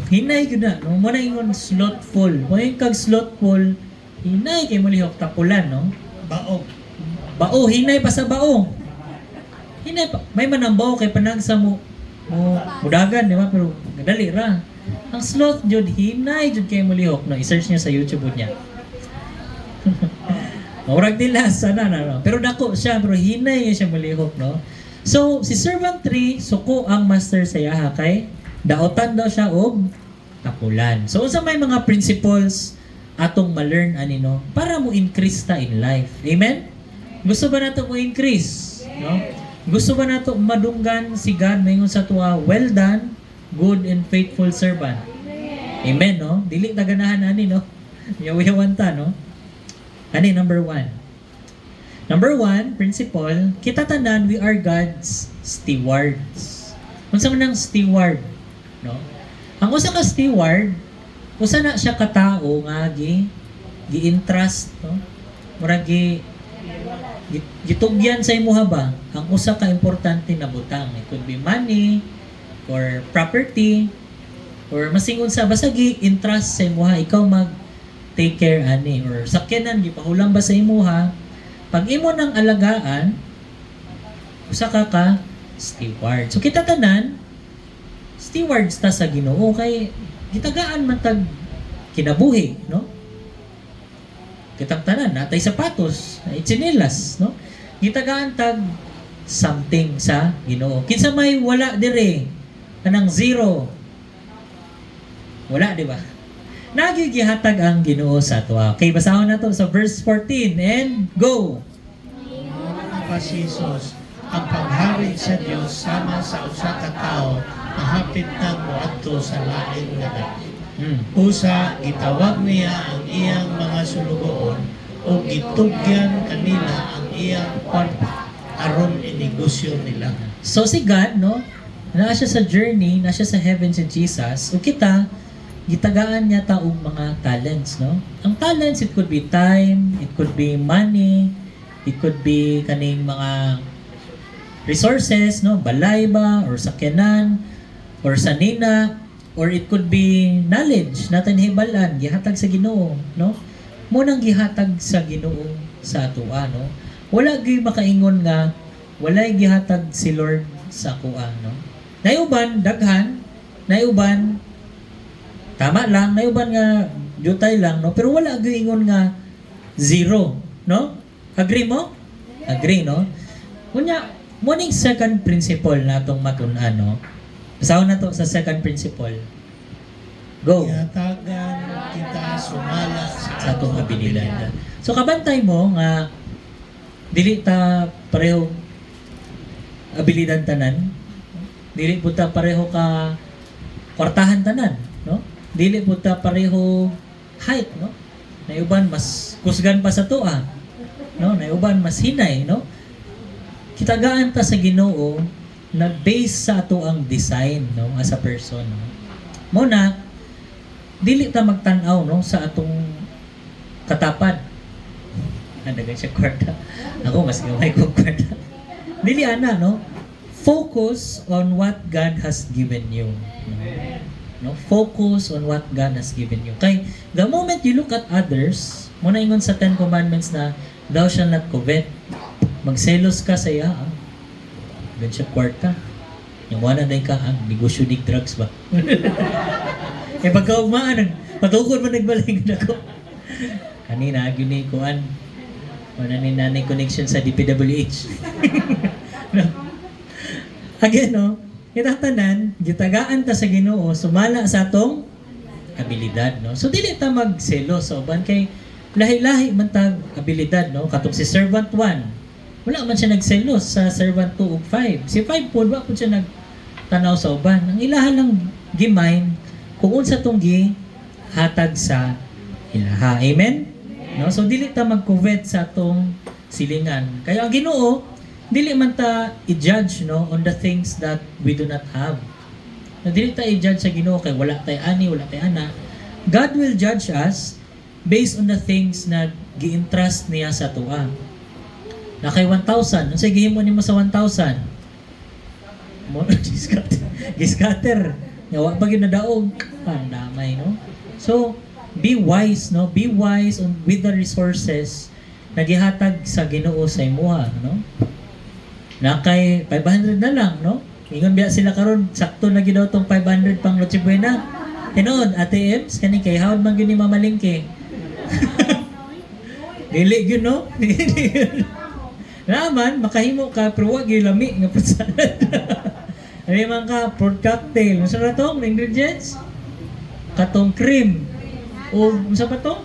Hinay ko na. No? Muna ingon slothful. Kung yung kag slothful, hinay kayo mo lihok tapulan, no? Bao, hinay pa sa bao. Hinay pa. May manambaw kay panag sa mo mudagan, di ba? Pero dali ra. Ang sloth jud hinay jud kay mo lihok, no? I-search niyo sa YouTube niya. Maurag nila sana na no. Pero dako siya, pero hinay siya malihok, no. So si servant 3 suko ang master sa yaha kay daotan daw siya og tapulan. So unsa may mga principles atong ma-learn ani no para mo increase ta in life. Amen. Gusto ba nato mo increase, no? Gusto ba nato madunggan si God mayngon sa tuwa, well done, good and faithful servant. Amen, no? Dili ta ganahan ani no. Yaw-yawan ta, no? Ani number 1. Number 1, principle, kita tanan we are God's stewards. Unsa man ang steward, no? Ang usa ka steward, usa na siya ka tawo nga gi-entrust, no? Murag gitugyan sa imuha ba ang usa ka importante na butang. It could be money or property or masingon sa basta gi-entrust sa imuha, ikaw mag take care ani or sakyanan gipahulang ba sa imuha, pag imo nang alagaan usa ka steward. So kita tanan stewards ta sa Ginoo kay gitagaan man tag kinabuhi, no? Kitang tanan natay sapatos, natay tsinelas, no? Gitagaan tag something sa Ginoo. Kinsa may wala dire kanang zero, wala, di ba? Nagigihatag ang Ginoo sa ato. Okay, basahon na to sa verse 14 and go. Pa si Jesus, ang paghari sa Dios sama sa usa ka tawo mahapit na moadto sa lain nga dapit. Usa gitawag niya ang iyang mga sulugoon o gitugyan kanila ang iyang kwarta aron inegosyo nila. So si God, no? Na siya sa journey, na siya sa heaven si Jesus. O kita gitagaan niya ta og mga talents, no? Ang talents, it could be time, it could be money, it could be kaning mga resources, no? Balay ba or sakyanan or sanina, or it could be knowledge natin hibalan gihatag sa Ginoo, no? Mo nang gihatag sa Ginoo sa atoa, no? Wala gyud makaingon nga walay gihatag si Lord sa kuan, no? Nayuban daghan, nayuban tama lang, nayuban nga jutay lang, no? Pero wala gyud ingon nga zero, no? Agree mo? Agree, no? Kunya, mo ning second principle natong matun-an, no? Basahon na to sa second principle. Go. Ihatagan kita sumala Sa atong abilidad. So kabantay mo nga dili ta pareho abilidad tanan. Dili po ta pareho ka kwartahan tanan, no? Dili po ta pareho height, no? Nayuban mas kusgan pa sa tuwa, no? Nayuban mas hinay, no? Kitagaan ta sa Ginoo na base sa ato ang design, no, as a person, no? Muna dili ta magtan-aw, no, sa atong katapad. Andagan siya kwarta. Ako mas gamay ko kwarta. Dili ana, no? Focus on what God has given you. No? Focus on what God has given you. Kay the moment you look at others, mo na ingon sa 10 commandments na thou shalt not covet. Magselos ka sa iya, gan siya kwarta. Yung wala na ka, ang negosyo ni drugs ba? Eh pagka umaan, patukod mo nagbaling na ko. Kanina, yun ni Kuan. Wala ni nanay connection sa DPWH. No? Again, no? Kitatanan, gitagaan ta sa Ginoo, sumala sa atong abilidad, no? So, dili ta magselos sa uban kay lahi-lahi man tag abilidad, no? Katong si servant 1, wala man siya nagselos sa servant 2 ug 5. Si 5 po, wa po siya nagtanaw sa uban. Ang ilahan lang gimain kung unsa tong hatag sa ilaha. Amen? No? So dili ta mag-covet sa atong silingan. Kaya ang Ginoo, dili man ta i-judge, no, on the things that we do not have. Na dili ta i-judge sa Ginoo kay wala tay ani, wala tay ana. God will judge us based on the things na gi-entrust niya sa tuwa. Na kay 1,000, ang sige mo nimo sa 1,000. Mo giskater. Yawa pag nadaog, pandamay, no? So, be wise, no? Be wise on with the resources na gihatag sa Ginoo sa imuha, no? Na kay 500 na lang, no? Ingon biya sila karon sakto na gid daw tong 500 pang Noche Buena. Tinuod, ATMs kani kay hawd man gyud ni mamalingke. Dili gyud no? Dili gyud. Naman makahimo ka pero wag gyud lami nga fruit salad. Ano man ka fruit cocktail, unsa ra to mga ingredients? Katong cream. O unsa pa to?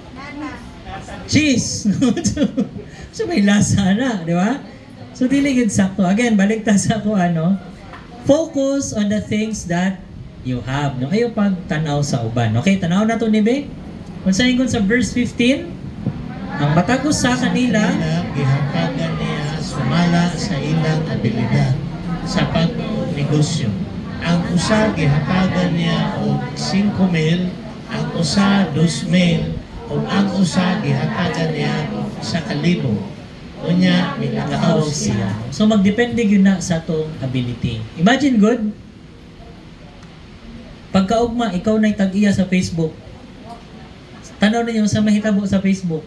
Cheese. So may lasa na, di ba? So dili gyud sakto. Again, balik ta sa ako ano. Focus on the things that you have. No? Ayaw pag tanaw sa uban. Okay, tanaw na to ni Be. Kung sa ingon sa verse 15, ang matagos sa kanila, Gihatagan niya sumala sa ilang abilidad sa pagnegosyo. Ang usa gihatagan niya og 5,000, ang usa 2,000, ug ang usa gihatagan niya sa 1,000. Unya nakahawag milakaw siya. siya. So magdepende yun na sa atong ability. Imagine good, pagkaugma, ikaw na'y tag-iya sa Facebook. Tanaw ninyo sa mahitabo sa Facebook.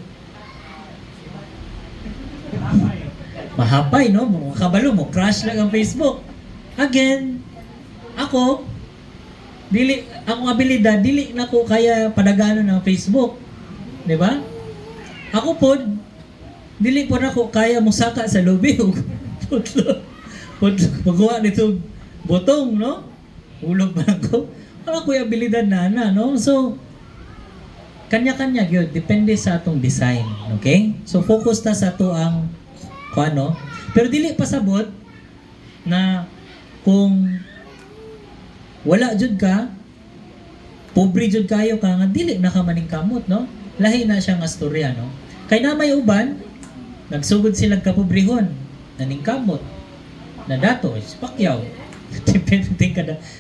Mahapay, no? Mga kabalo mo, crash lang ang Facebook. Again, ako, akong abilidad, dili na ko kaya padaganan ng Facebook. Di ba? Ako po, dili po na ko kaya musaka sa lobby. Magawa nito botong, no? Ulog ba ako? Wala ko yung abilidad na, no? So, kanya-kanya yun. Depende sa atong design. Okay? So, focus na sa to ang kung ano. Pero dili pasabot na kung wala jud ka, pobre jud kayo ka nga dili na ka maning kamot, no? Lahi na siya nga storya, no? Kay na may uban, nagsugod sila kapobrehon, naningkamot, na dato, pakyaw.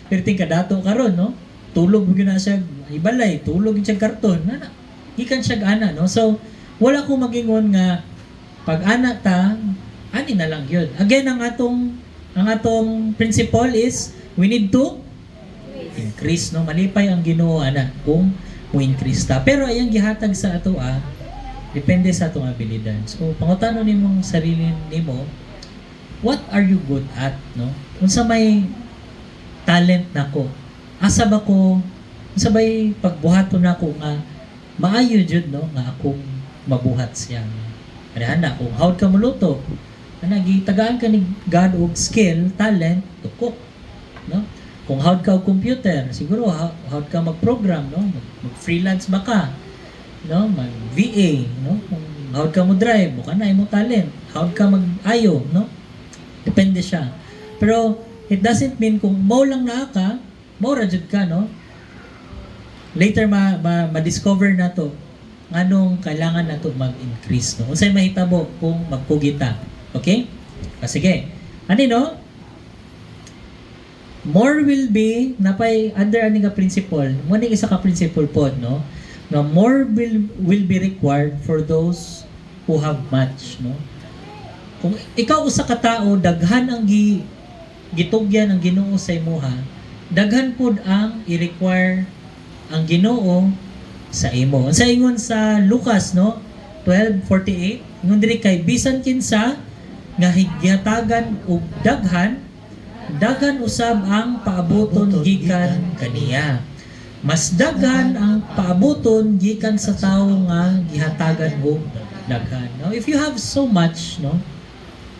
Perting ka dato karon, no? Tulog mo na siya, ibalay, tulog siya karton, na, ikan siya ana, no? So, wala ko magingon nga, pag ana ta, ani na lang yun. Again, ang atong principle is, we need to increase, no? Malipay ang Ginoo ana kung mo increase ta. Pero ayang gihatag sa ato depende sa atong abilidad. So, pangutano nimong sarili nimo, what are you good at, no? Unsa may talent nako? Asa ba ko? Unsa bay pagbuhaton nako nga maayo jud, no? Nga akong mabuhat siya. Ana kung hawd ka muluto, gitagaan ka ni God og skill, talent to cook, no? Kung hawd ka og computer, siguro hawd ka mag-program, no? Mag-freelance ba ka? No, mag-VA, no? Kung hawd ka mo drive, mo ka na imong talent. Hawd ka mag-ayo, no? Depende siya. Pero it doesn't mean kung mo lang na ka, mo ra jud ka, no? Later ma-discover na to anong kailangan nato mag-increase, no? Unsay mahitabo kung magpugita. Okay? Sige. Ani no? More will be napay under ani nga principle. Mo ni isa ka principle pod, no? Na more will be required for those who have much, no? Kung ikaw usa ka tawo daghan ang gitugyan ang Ginoo sa imuha, daghan pud ang i-require ang Ginoo sa imo. Sa ingon sa Lucas, no? 12:48, ingon diri kay bisan kinsa nga higatagan og daghan usab ang paaboton gikan kaniya. Mas daghan ang paaboton gikan sa tawo nga gihatagan og daghan. Now, if you have so much, no?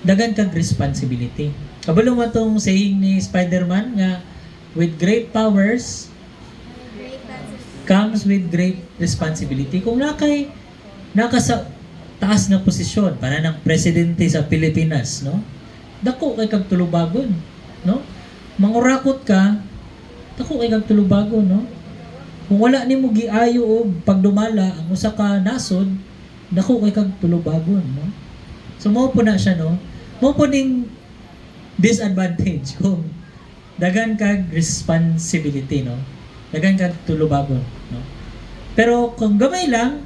Daghan kag responsibility. Kabalo mo tong saying ni Spider-Man nga with great powers comes with great responsibility. Kung naka sa taas na posisyon para ng presidente sa Pilipinas, no? Dako kay kag tulubagon, no? Mangurakot ka, dako kay kag tulubagon, no? Kung wala nimo giayo og pagdumala ang usa ka nasod, dako kay kag tulubagon, no? So mao po na siya, no? Mao po ning disadvantage kung dagan kag responsibility, no? Dagan kag tulubagon, no? Pero kung gamay lang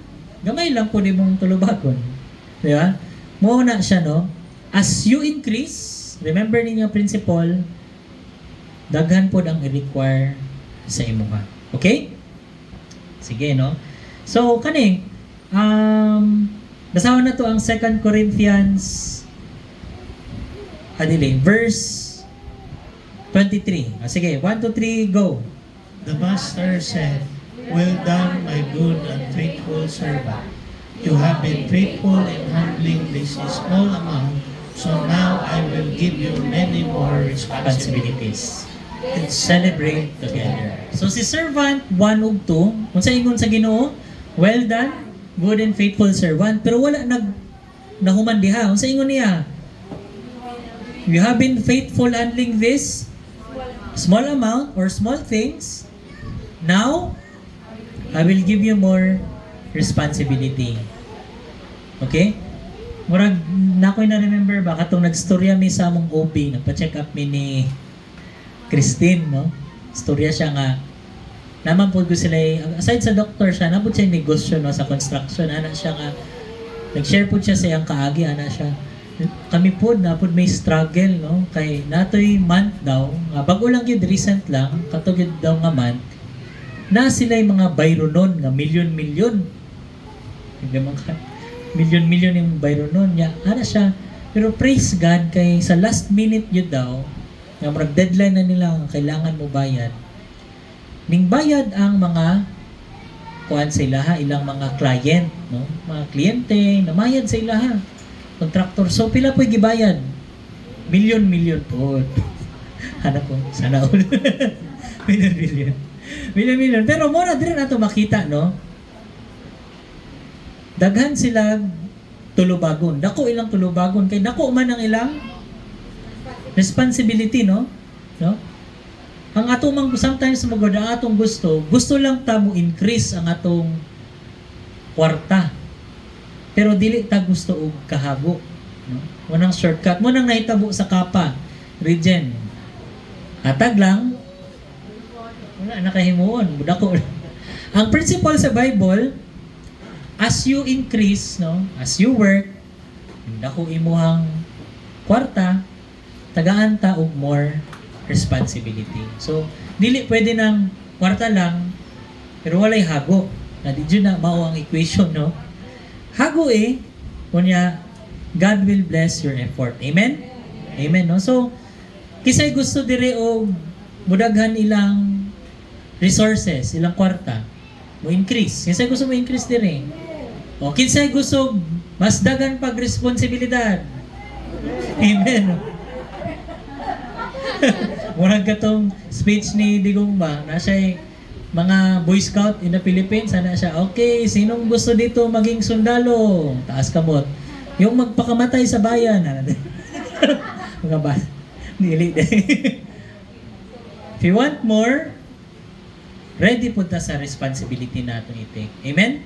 po di mong tulubagon. Di ba? Mao na siya, no? As you increase, remember ninyo principle, daghan po ang i-require sa imuha. Okay? Sige, no? So, kani, basahan na to ang 2 Corinthians verse 23. Sige, 1, 2, 3, go. The master said, "Well done, my good and faithful servant. You have been faithful in handling this small amount, so now I will give you many more responsibilities. Responsibilities. And celebrate together. So si servant 1 ug 2, kung sa ingon sa Ginoo, well done, good and faithful servant, pero wala nahuman diha. Kung sa ingon niya, you have been faithful handling this small amount or small things. Now, I will give you more responsibility. Okay? Murag, na ako'y na-remember ba, katong nagstorya mi sa among OB, nagpa-check up mi ni Christine, no? Storya siya nga, naman po ko sila, aside sa doctor siya, napod siya yung negosyo, no, sa construction, ana siya nga, nag-share po siya sa iyang kaagi, ana siya, kami po, napod may struggle, no, kay natoy month daw, bago lang yun, recent lang, katugid daw nga month, na sila yung mga bayronon, nga milyon-milyon, milyon-milyon yung bayronon niya, ana siya, pero praise God, kay sa last minute yun daw, nga marag deadline na nila ang kailangan mo bayad. Ning bayad ang mga kuan sa ilaha, ilang mga client, no? Mga kliyente, namayad sa ilaha. Contractor. So, pila po'y gibayad? Milyon-milyon po. Hanap ko, sana all. Milyon-milyon. Milyon-milyon. Pero muna din nato makita, no? Daghan sila tulubagon. Dako ilang tulubagon. Kay dako man ang ilang responsibility, no? No? Ang atong sometimes magod ang atong gusto lang ta mo increase ang atong kwarta. Pero dili ta gusto og kahabo, no? Munang shortcut, munang nahitabo sa kapa, regen. Hatag lang. Wala nakahimuon, budako. Ang principle sa Bible, as you increase, no? As you work, dako imuhang kwarta, tagaan ta og more responsibility. So, dili pwede ng kwarta lang, pero walay hago. Na di dyan na mao ang equation, no? Hago kunya, God will bless your effort. Amen? Amen, no? So, kisay gusto dire og mudaghan ilang resources, ilang kwarta, mo increase. Kisay gusto mo increase dire. O, kisay gusto mas dagan pag responsibilidad. Amen, no? Murag katong speech ni Digong ba, na siya mga Boy Scout in the Philippines, sana siya, okay, sinong gusto dito maging sundalo? Taas kamot. Yung magpakamatay sa bayan. Mga ba? Dili. If you want more, ready po ta sa responsibility natin i-take. Amen?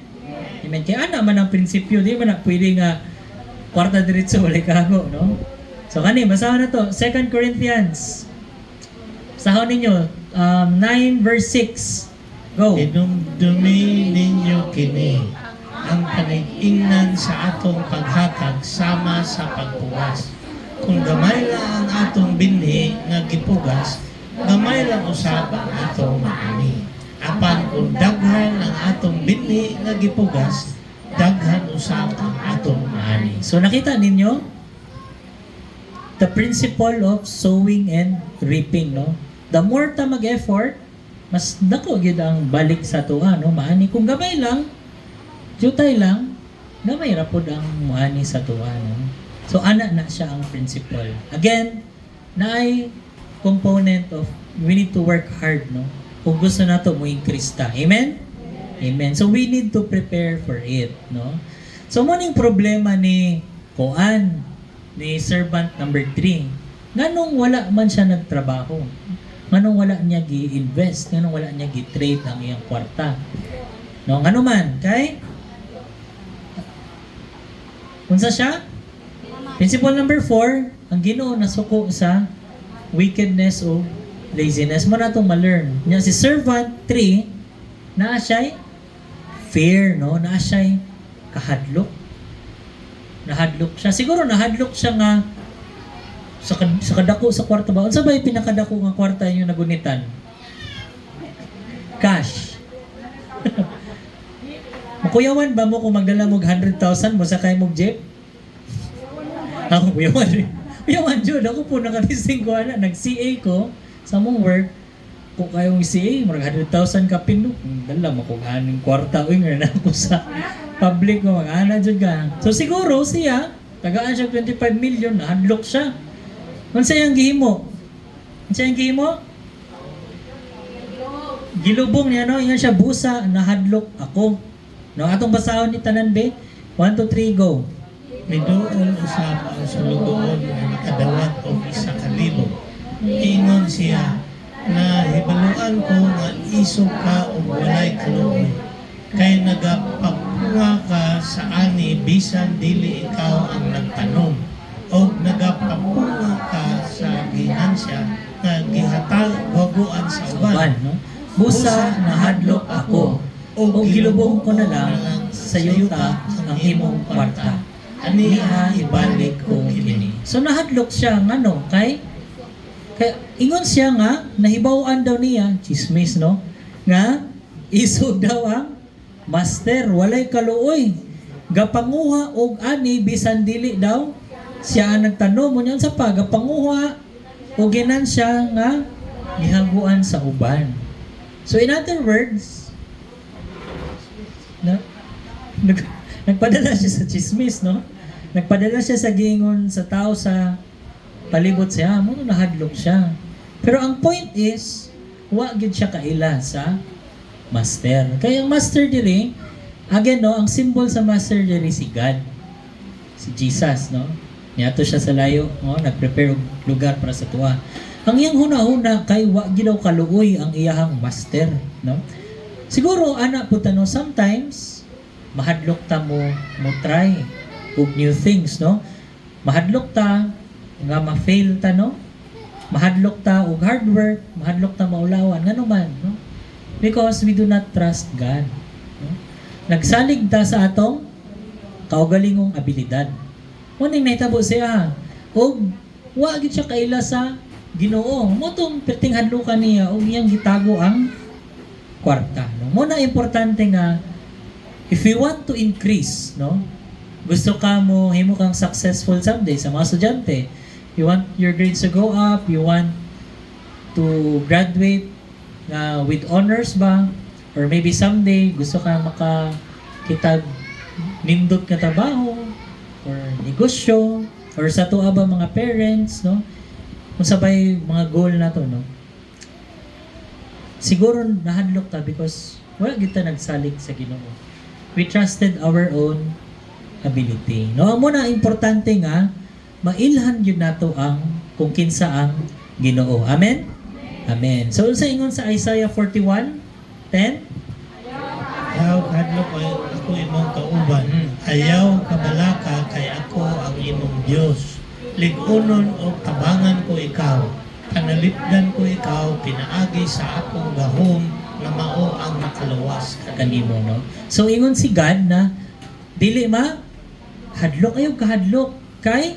Amen. Kaya ana man ang prinsipyo, di man na pwede nga kwarta diretso walay kago, no? So kani, basahan na to. 2 Corinthians. Basahan ninyo. 9 verse 6. Go. Dinumdumi ninyo kini ang panag-ingnan sa atong paghatag sama sa pagpugas. Kung gamay lang ang atong binhi nga gipugas, gamay lang usab ang atong maani. Apan kung daghan ang atong binhi nga gipugas, daghan usab ang atong maani. So nakita ninyo? The principle of sowing and reaping, no? The more ta mag-effort, mas dako gyud ang balik sa tuwa, no? Maani kung gamay lang, jutay lang, gamay ra pud ang maani sa tuwa, no? So ana na siya ang principle. Again, naay component of we need to work hard, no? Kung gusto nato mo increase ta. Amen? Amen. So we need to prepare for it, no? So mo ning problema ni Koan, ni servant number 3. Nganong wala man siya nagtrabaho? Nganong wala niya gi-invest? Nganong wala niya gi-trade ang iyang kwarta? No, ngano man, kay unsa siya? Principle number 4, ang Ginoo nasuko sa wickedness o laziness. Mo natong ma-learn. Nya si servant 3, naa siya fair, no? Naa siya kahadlok. Nahadlok siya. Siguro nahadlok siya nga sa kadako sa kwarta ba? Unsa ba yung pinakadako nga kwarta yung nagunitan? Cash. Makuyawan ba mo kung magdala mo 100,000 mo sakay mo jeep? Ako kuyawan. Kuyawan jud ako po nakatising ko ana nag-CA ko sa mong work. dako kayong CA, marag 100,000 ka pindot. Dala mo kung anong kwarta uy nga na ako sa public mo mag-ana jud ka. So siguro siya tagaan siya 25 million, nahadlok siya. Unsa yang gihimo? Unsa yang gihimo? Gilubong niya no, ingon siya busa nahadlok ako. No, atong basahon ni tanan be. 1 2 3 go. Miduol usab ang sulugoon nga nakadawat og 1,000. Ingon siya na hibaluan ko nga iso ka og walay kaluoy. Kay nagapapunga ka sa ani bisan dili ikaw ang nagtanom. O nagapapunga ka sa ginansya nga gihatag baguan sa uban. Uban, no? Busa nahadlok ako. O gilubong ko na lang sa yuta ang imong kwarta. Aniha ibalik ko kini. So nahadlok siya ngano kay ingon siya nga nahibaw-an daw niya chismis no nga iso daw ang master walay kaluoy gapanguha og ani bisan dili daw siya ang nagtanom mo sa gapanguha og ginansya nga gihaguan sa uban. So in other words nagpadala siya sa chismis, no? Nagpadala siya sa gingon sa tao sa palibot siya, mo nahadlok siya. Pero ang point is, wa gid siya kaila sa master. Kaya ang master diri, again no, ang symbol sa master diri si God. Si Jesus, no? Niadto siya sa layo, no? Nagprepare og lugar para sa tuwa. Ang iyang huna-huna kay wa gid daw kaluoy ang iyahang master, no? Siguro ana po no, sometimes mahadlok ta mo try og new things, no? Mahadlok ta nga ma-fail ta, no? Mahadlok ta og hard work, mahadlok ta maulawan ngano man, no? Because we do not trust God, no? Nagsalig ta sa atong kaugalingong abilidad. Muning nahitabo siya og wa gid siya kaila sa Ginoo. Mo tong perting hadlokan niya og iyang gitago ang kwarta, no? Mo na importante nga if we want to increase, no? Gusto ka mo, himo kang successful someday sa mga estudyante. You want your grades to go up, you want to graduate with honors ba? Or maybe someday, gusto ka makakitag nindot nga trabaho, or negosyo, or sa tuwa ba mga parents, no? Kung sabay mga goal na to, no? Siguro nahadlok ta because wala kita nagsalig sa Ginoo. We trusted our own ability. No, amo na importante nga mailhan gyud nato ang kung kinsa ang Ginoo. Amen. Amen. So sa ingon sa Isaiah 41:10, Ayaw kadlok ako imong kauban. Ayaw kabalaka kay ako ang imong Dios. Lig-unon o tabangan ko ikaw. Panalipdan ko ikaw, pinaagi sa akong gahom na mao ang makaluwas kanimo, no? So ingon si God na dili hadlok ayo kahadlok kay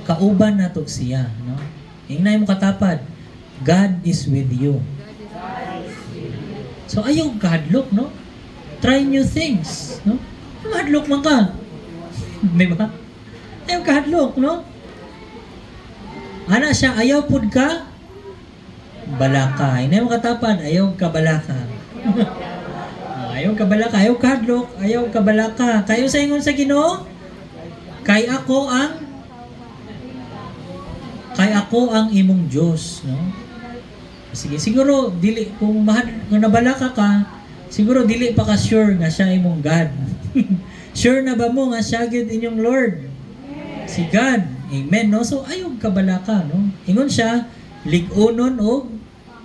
kauban nato siya, no? Ingnay mo katapad, God is with you. So ayaw kahadlok, no? Try new things, no? Hadlok man ka. Di ba? Ayaw kahadlok, no? Ana siya, ayaw pud ka balaka. Inay mo katapad, ayaw ka balaka. Ayaw ka balaka, ayaw ka hadlok, ayaw ka balaka. Kayo sa ingon sa Ginoo, kay ako ang imong Diyos, no? Sige, siguro dili kung nabalaka ka, siguro dili pa ka sure nga siya imong God. Sure na ba mo nga siya gyud inyong Lord? Si God. Amen, no? So ayaw ka balaka, no? Ingon siya, lig-unon o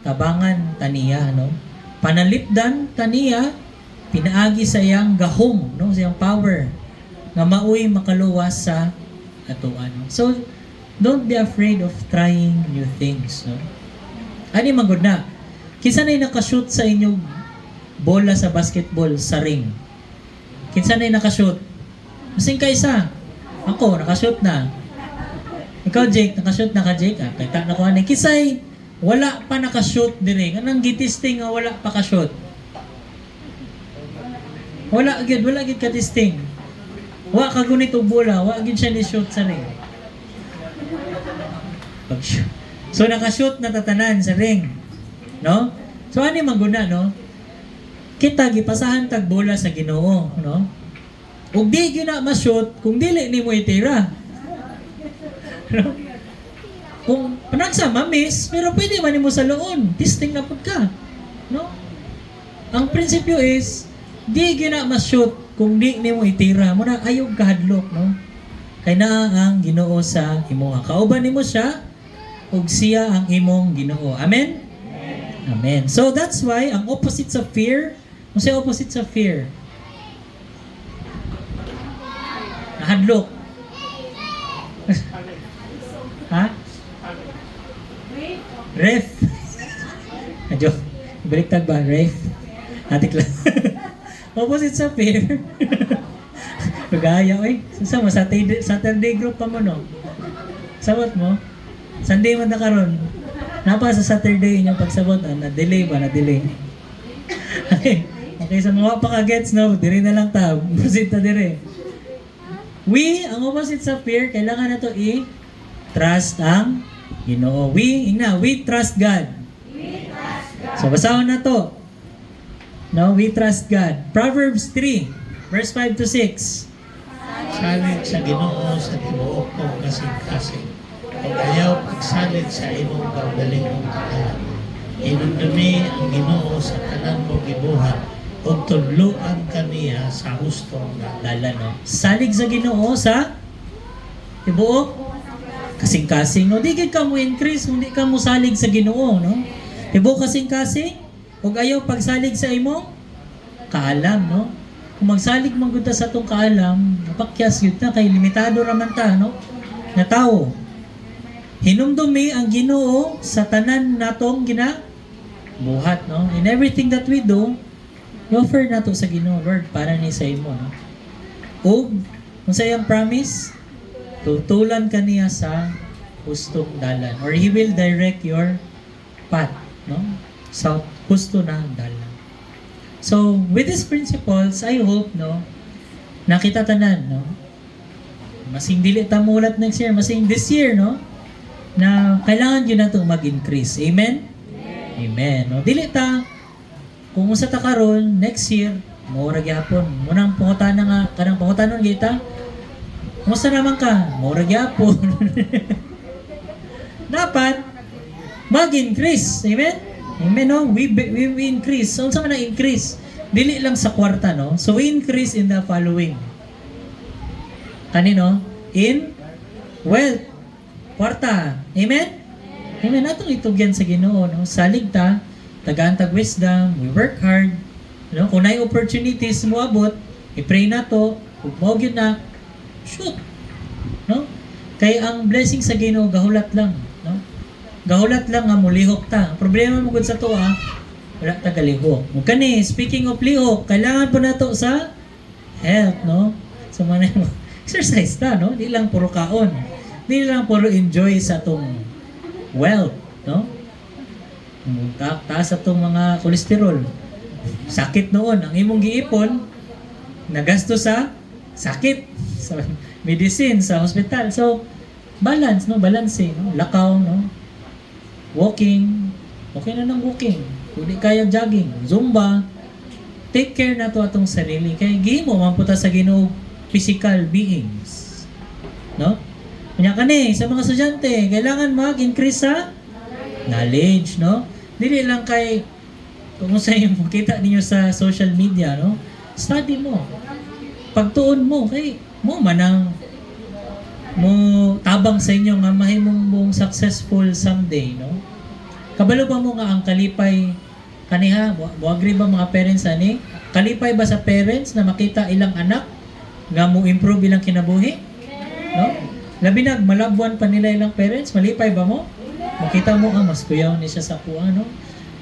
tabangan taniya, no? Panalipdan taniya, pinaagi sa iyang gahom, no? Sa iyang power nga maoy makaluwas sa atuan. So don't be afraid of trying new things, no? Ani magud na. Kinsa nay nakashoot sa inyong bola sa basketball sa ring? Kinsa nay nakashoot? Masing kaysa. Ako nakashoot na. Ikaw Jake, nakashoot na ka Jake? Ah, kita na ko ani. Kisay wala pa nakashoot dire. Anang gitisting nga wala pa ka-shoot? Wala gid ka testing. Wa ka gunit og bola, wa gid siya ni shoot sa ring. So nakashoot na tatanan sa ring. no? So ani man guna, no? Kita gipasahan tag bola sa Ginoo, no? Ug di gyud na ma-shoot kung dili nimo itira. No? Kung panagsa ma-miss, pero pwede man nimo sa loon. Testing na pud ka, no? Ang prinsipyo is di gyud na ma-shoot kung di nimo itira. Muna ayog kahadlok, no? Kay naa ang Ginoo sa imo. Kauban nimo siya ug siya ang imong Ginoo. Amen? Amen. So that's why ang opposite sa fear, ano sa opposite sa fear? Nahadlok. Ha? Ref. Adyo. Baliktad ba? Ref. Atik lang. Opposite sa fear. Pagaya, oy. Saan mo? Saturday group pa mo, no? Sabot mo? Sunday man na karon. Napa sa Saturday yung pagsabot, na-delay ba? Na-delay. Okay. Okay, sa mga pa-gets, no? Dire na lang ta. Proceed ta dire. We, ang opposite sa fear, kailangan na to i-trust ang Ginoo. We trust God. So, basahon na to. No, we trust God. Proverbs 3, verse 5 to 6. Salit sa Ginoo sa tibuok kong kasing-kasing. Kung ayaw pagsalit sa imong kaugalingong kakalan. Inundumi ang Ginoo sa tanan mong gibuhat o tudloan kaniya sa hustong Lala, no? Salig sa Ginoo sa tibuok kasing-kasing, no? Di gid ka mo increase kung di ka mo salig sa Ginoo, no? Tibuok kasing-kasing ug ayaw pagsalig sa imong kaalam, no? Kung magsalig man gud ta sa tong kaalam, napakyas yun na kay limitado raman ta, no? Na tao. Hinumdumi ang Ginoo sa tanan natong buhat, no? In everything that we do, i-offer nato sa Ginoo, Lord, para ni sa imo, no? Ug kung sa iyang promise, tutulan ka niya sa hustong dalan, or He will direct your path, no? Sa husto na dalan. So, with these principles, I hope, no, nakita tanan, no? Masing dili ta mulat next year, masing this year, no? Na kailangan yun na itong mag-increase. Amen? Amen. No? Dili ta, kung usa ta karon next year, mura gyapon. Munang pangutana nga, kanang pangutanon kita, kumusta naman ka? Mura gyapon. Dapat, mag-increase. Amen? Amen, no? We increase. So, saan man na-increase? Dili lang sa kwarta, no? So, we increase in the following. Kanino? In wealth. Kwarta. Amen? Amen. Atong itugyan sa Ginoo, no? Salig ta, tagaan tag wisdom, we work hard. No? Kung na opportunities mo abot, i-pray na to, kung mo gyud na, shoot. No? Kay ang blessing sa Ginoo gahulat lang, no? Gahulat lang nga mulihok ta. Ang problema mo gud sa to, wala ta galihok. Mo kani, speaking of lihok, kailangan po nato sa health, no? So man exercise ta, no? Di lang puro kaon. Di lang puro enjoy sa tong wealth, no? Taas sa tong mga kolesterol. Sakit noon. Ang imong giipon, nagasto sa sakit. Sa medicine, sa hospital. So, balance, no? Balance, no? Lakaw, no? Walking. Okay na ng walking. Kung di kaya jogging. Zumba. Take care na to atong sarili. Kaya gihimo man puta sa Ginoo physical beings. No? Kanya kani sa mga estudyante, kailangan mag-increase sa knowledge, no? Dili lang kay kung sa yung kita ninyo sa social media, no? Study mo. Pagtuon mo kay mo manang mo tabang sa inyo nga mahimong mong successful someday, no? Kabalo ba mo nga ang kalipay kaniha, agree ba mga parents ani? Kalipay ba sa parents na makita ilang anak nga mo improve ilang kinabuhi? No? Labi na malabwan pa nila ilang parents, malipay ba mo? Makita mo mas kuyaw ni siya sa kuha, no?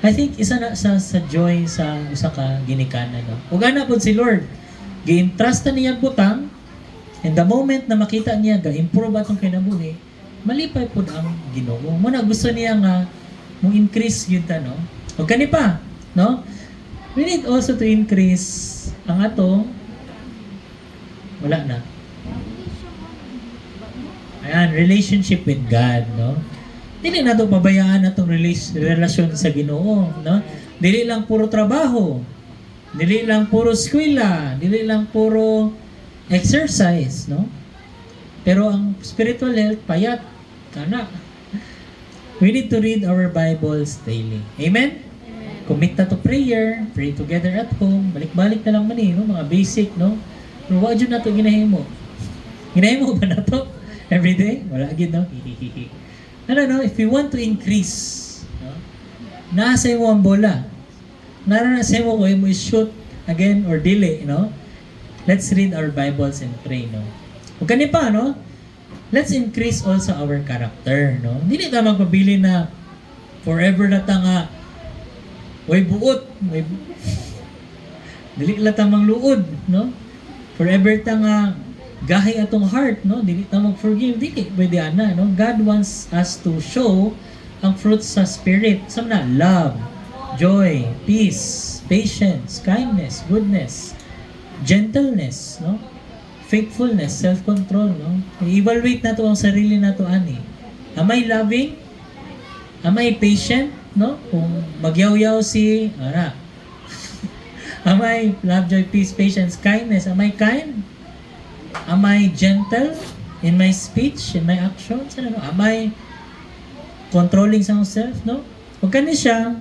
I think isa na sa joy sa usa ka ginikanan, no? Ug ana pud si Lord, gi-entrust niya butang, and the moment na makita niya ga improve atong kinabuhi, malipay pud ang Ginoo. Mo na gusto niya nga mo increase yun ta, no? O kani pa, no? We need also to increase ang atong wala na. Ayan, relationship with God, no? Dili na to pabayaan atong relasyon sa Ginoo, no? Dili lang puro trabaho. Dili lang puro eskwela, dili lang puro exercise, no? Pero ang spiritual health payat kana. We need to read our Bibles daily. Amen? Commit na to prayer, pray together at home. Balik-balik na lang man no? Mga basic, no? Pero wala dyan na to ginahimo. Ginahimo ba na to? Every day? Wala agad, no? No, if we want to increase, no? Nasa mo ang bola. Nasa mo kung mo shoot again or delay, no? Let's read our Bibles and pray, no? Huwag ka pa, no? Let's increase also our character, no? Hindi na magpabili na forever na tanga way buot, dili la tamang luod, no? Forever tanga gahi atong heart, no? Dili ta mag-forgive, dili pwede ana, no? God wants us to show ang fruits sa spirit. Sa na love, joy, peace, patience, kindness, goodness, gentleness, no? Faithfulness, self-control, no? I-evaluate nato ang sarili nato ani. Am I loving? Am I patient? No? Kung magyaw-yaw si, am I love, joy, peace, patience, kindness? Am I kind? Am I gentle in my speech, in my actions? Ano? Am I controlling sa self? No? Huwag ka ni siya,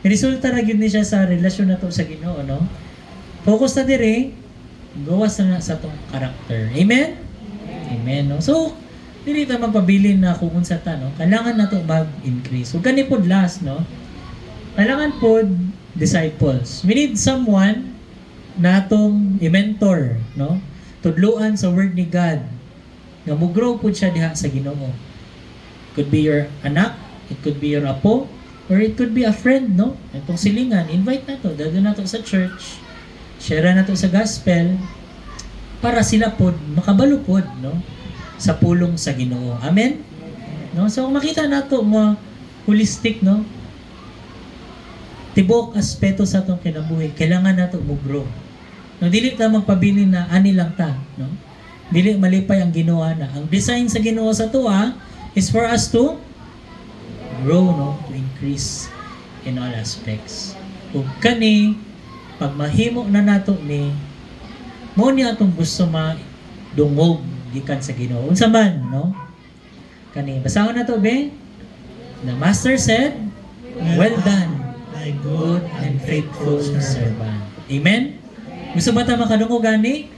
resulta na yun ni siya sa relasyon na to sa Ginoo, no? Focus na dire, gawas na sa itong character. Amen? Amen, no? So, dili ta magpabilin na kung unsa ta, no? Kailangan na to mag-increase. Huwag ka ni pod last, no? Kailangan pod disciples. We need someone na atong i-mentor, no? Tudluan sa word ni God. Nga mo-grow pod siya diha sa Ginoo. Could be your anak, it could be your apo, or it could be a friend, no? Itong silingan, invite na to, dadun na to sa church, share na to sa gospel, para sila pod makabalo pod, no? Sa pulong sa Ginoo. Amen? No? So makita nato mo holistic, no? Tibok aspeto sa atong kinabuhi, kailangan nato mo grow. No, dili ta magpabili na ani lang ta, no? Dili malipay ang Ginoo na. Ang design sa Ginoo sa tuwa is for us to grow, no? To increase in all aspects. Ug kani pag mahimo na nato ni mo ni atong gusto dungog gikan sa Ginoo. Unsa man, no? Kani basahon na to be. The master said, "Well done, thy good and faithful servant." Amen. Gusto ba ta makadungog gani?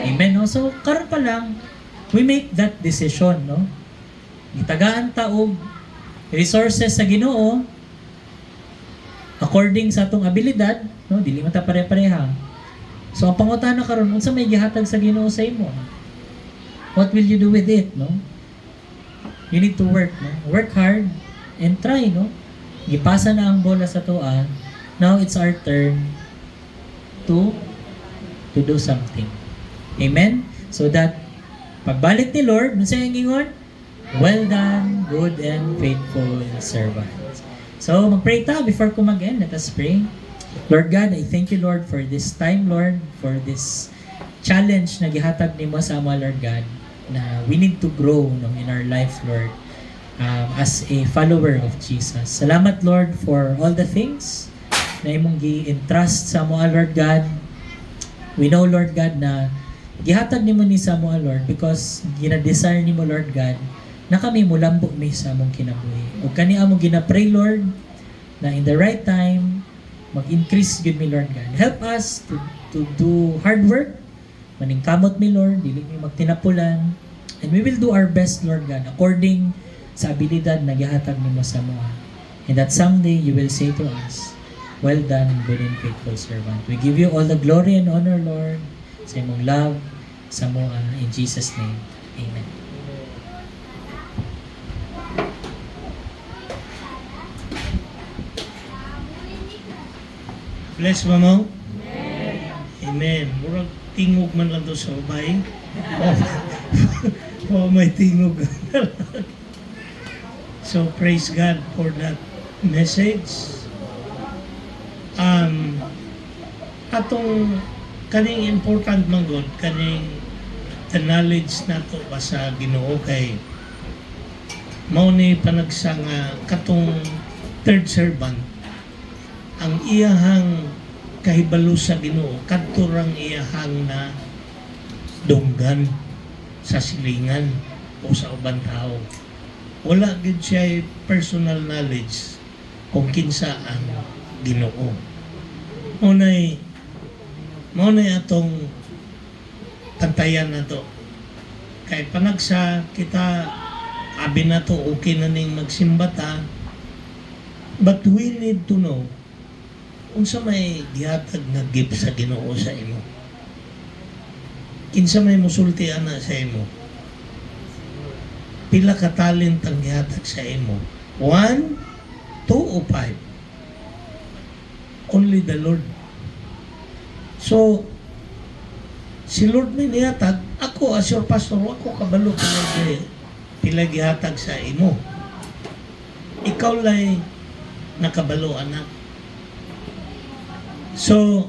Amen. No? So karon pa lang we make that decision, no? Gitagaan ta og resources sa Ginoo according sa atong abilidad, no? Dili man ta pare-pareha. So ang pangutana karon unsa may gihatag sa Ginoo sa imo? What will you do with it, no? You need to work, no? Work hard and try, no? Gipasa na ang bola sa tuwa. Now it's our turn to do something. Amen? So that pagbalik ni Lord, ano sa'yo ingon? Well done, good and faithful servant. So mag-pray ta before ko mag-end. Let us pray. Lord God, I thank you, Lord, for this time, Lord, for this challenge na gihatag nimo sa amo, Lord God, na we need to grow, no, in our life, Lord, as a follower of Jesus. Salamat, Lord, for all the things na imong gi-entrust sa amo, Lord God. We know, Lord God, na gihatag nimo ni sa amo, Lord, because gina-desire nimo, Lord God, na kami mulambo mi sa among kinabuhi. Ug kani amo gina-pray, Lord, na in the right time mag-increase gud mi, Lord God. Help us to do hard work, maningkamot mi, Lord, dili mi magtinapulan, and we will do our best, Lord God, according sa abilidad na gihatag nimo sa amoa. And that someday you will say to us, well done, good and faithful servant. We give you all the glory and honor, Lord, sa imong love, sa amoa, in Jesus' name. Amen. Bless mo, no? Amen. Murag tingog man lang to sa ubay. Oh, may tingog. So, praise God for that message. Atong kaning important man God, kaning the knowledge nato ba sa Ginoo kay mao ni panagsang katong third servant ang iyahang kahibalo sa Ginoo kadto rang iyahang na dunggan sa silingan o sa ubang tao. Wala gid siya personal knowledge kung kinsa ang Ginoo. Maunay atong tantayan na to. Kay panagsa kita abi na to okay na ning magsimba ta, but we need to know unsa may gihatag nga gift sa Ginoo sa imo. Kinsa may musulti ana sa imo? Pila ka talent ang gihatag sa imo? 1, 2 o 5? Only the Lord. So, si Lord may nihatag, ako as your pastor, ako kabalo pila gihatag sa imo. Ikaw lay nakabalo anak. So,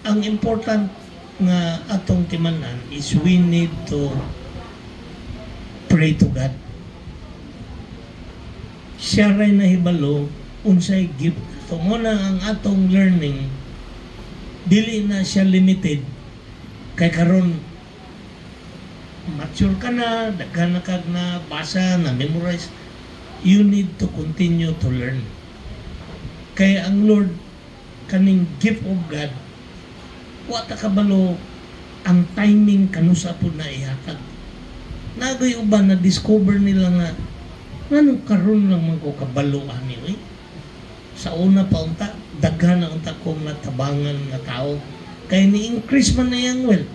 ang important nga atong timanan is we need to pray to God. Siya ray nahibalo unsay gift. So, muna ang atong learning, dili na siya limited. Kay karon mature ka na, daghan na kag na basa, na memorize. You need to continue to learn. Kaya ang Lord, kaning gift of God, wata kabalo ang timing kanusa po na ihatag. Nagay uban na discover nila nga nganong karon lang man ko kabalo ani oy. Sa una pa unta daghan na unta kong natabangan nga tao kay ni-increase man na yang well.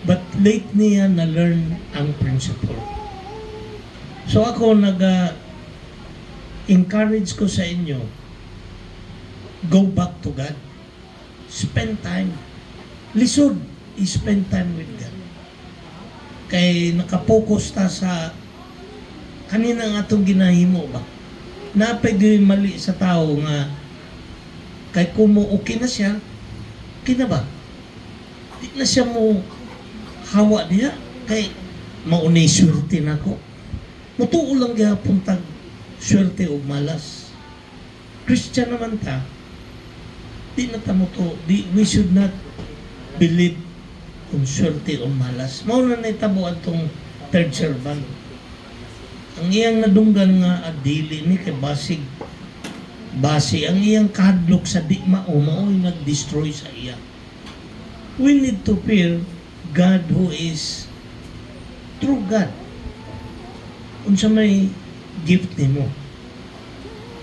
But late niya na learn ang principle. So ako encourage ko sa inyo, go back to God. Spend time. Lisod, spend time with God. Kay nakapokus ta sa kanina nga atong ginahimo ba? Napay mali sa tao nga kay kumo okay na siya, okay na ba? Di na siya mo hawa niya. Kay maunay swerte na ko. Mutuo lang gyapon tag swerte o malas. Christian naman ta. Di na tamo to. We should not believe kung swerte o malas. Mauna na itabo atong third servant. Ang iyang nadunggan nga adili ni kay basi ang iyang kadlok sa di mao mao'y nag-destroy sa iya. We need to fear God who is true God. Unsa may gift nimo.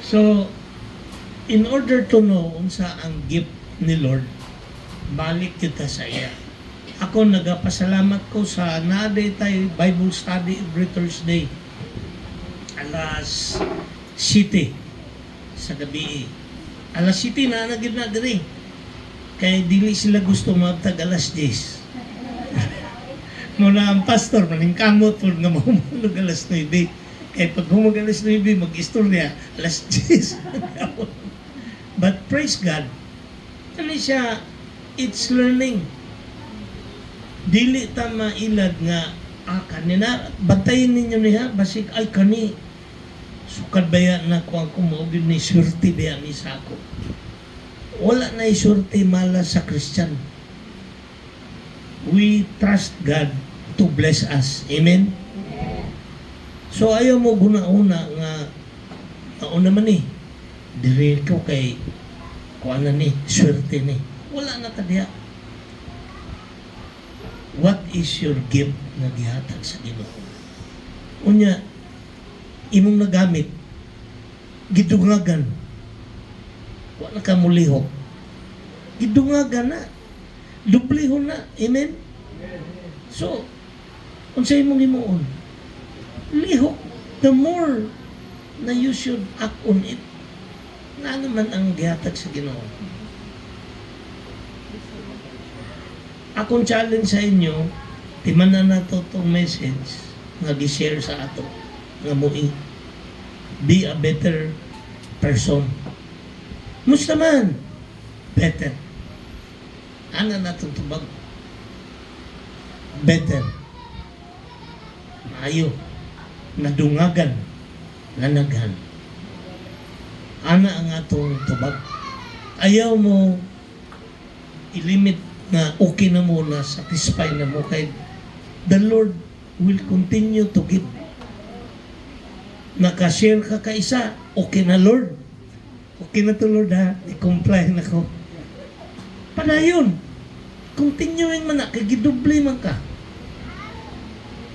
So, in order to know unsa ang gift ni Lord, balik kita sa iya. Ako nagapasalamat ko sa naaday tayo Bible study every Thursday. Alas 7 sa gabi. Alas 7 na nagid na diri. Kay dili sila gusto magtag alas 10. Muna ang pastor maningkamot pud nga mahumulog alas 9. Kay pag humog alas 9 mag-istorya alas 10. But praise God, kani siya, it's learning. Dili ta mailad nga kanina bantayin ninyo niya basig ay kani sukad baya na ko ang kumugid ni surti baya ni sako. Wala na surti mala sa Christian. We trust God to bless us. Amen? So ayaw mo guna-una nga nauna man ni diri ko kay kuana ni swerte ni. Wala na kadiya. What is your gift na gihatag sa Ginoo? Unya imong nagamit gidungagan. Wala ka mulihok. Gidungagan na. Dublihon na. Amen? So, unsay imong himuon? Lihok. The more na you should act on it, na naman ang gihatag sa Ginoo. Akong challenge sa inyo, timanan na to itong message nga gi-share sa ato nga mui. Be a better person. Musta man? Better. Ano na itong tubag? Better. Maayo. nadungagan, nanaghan. Ana ang atong tubag. Ayaw mo ilimit na okay na mo, na satisfy na mo, kay the Lord will continue to give. Nakashare ka ka isa, okay na Lord. Okay na to Lord ha, i-comply na ko. Padayon, continuing man na, kay giduble man ka.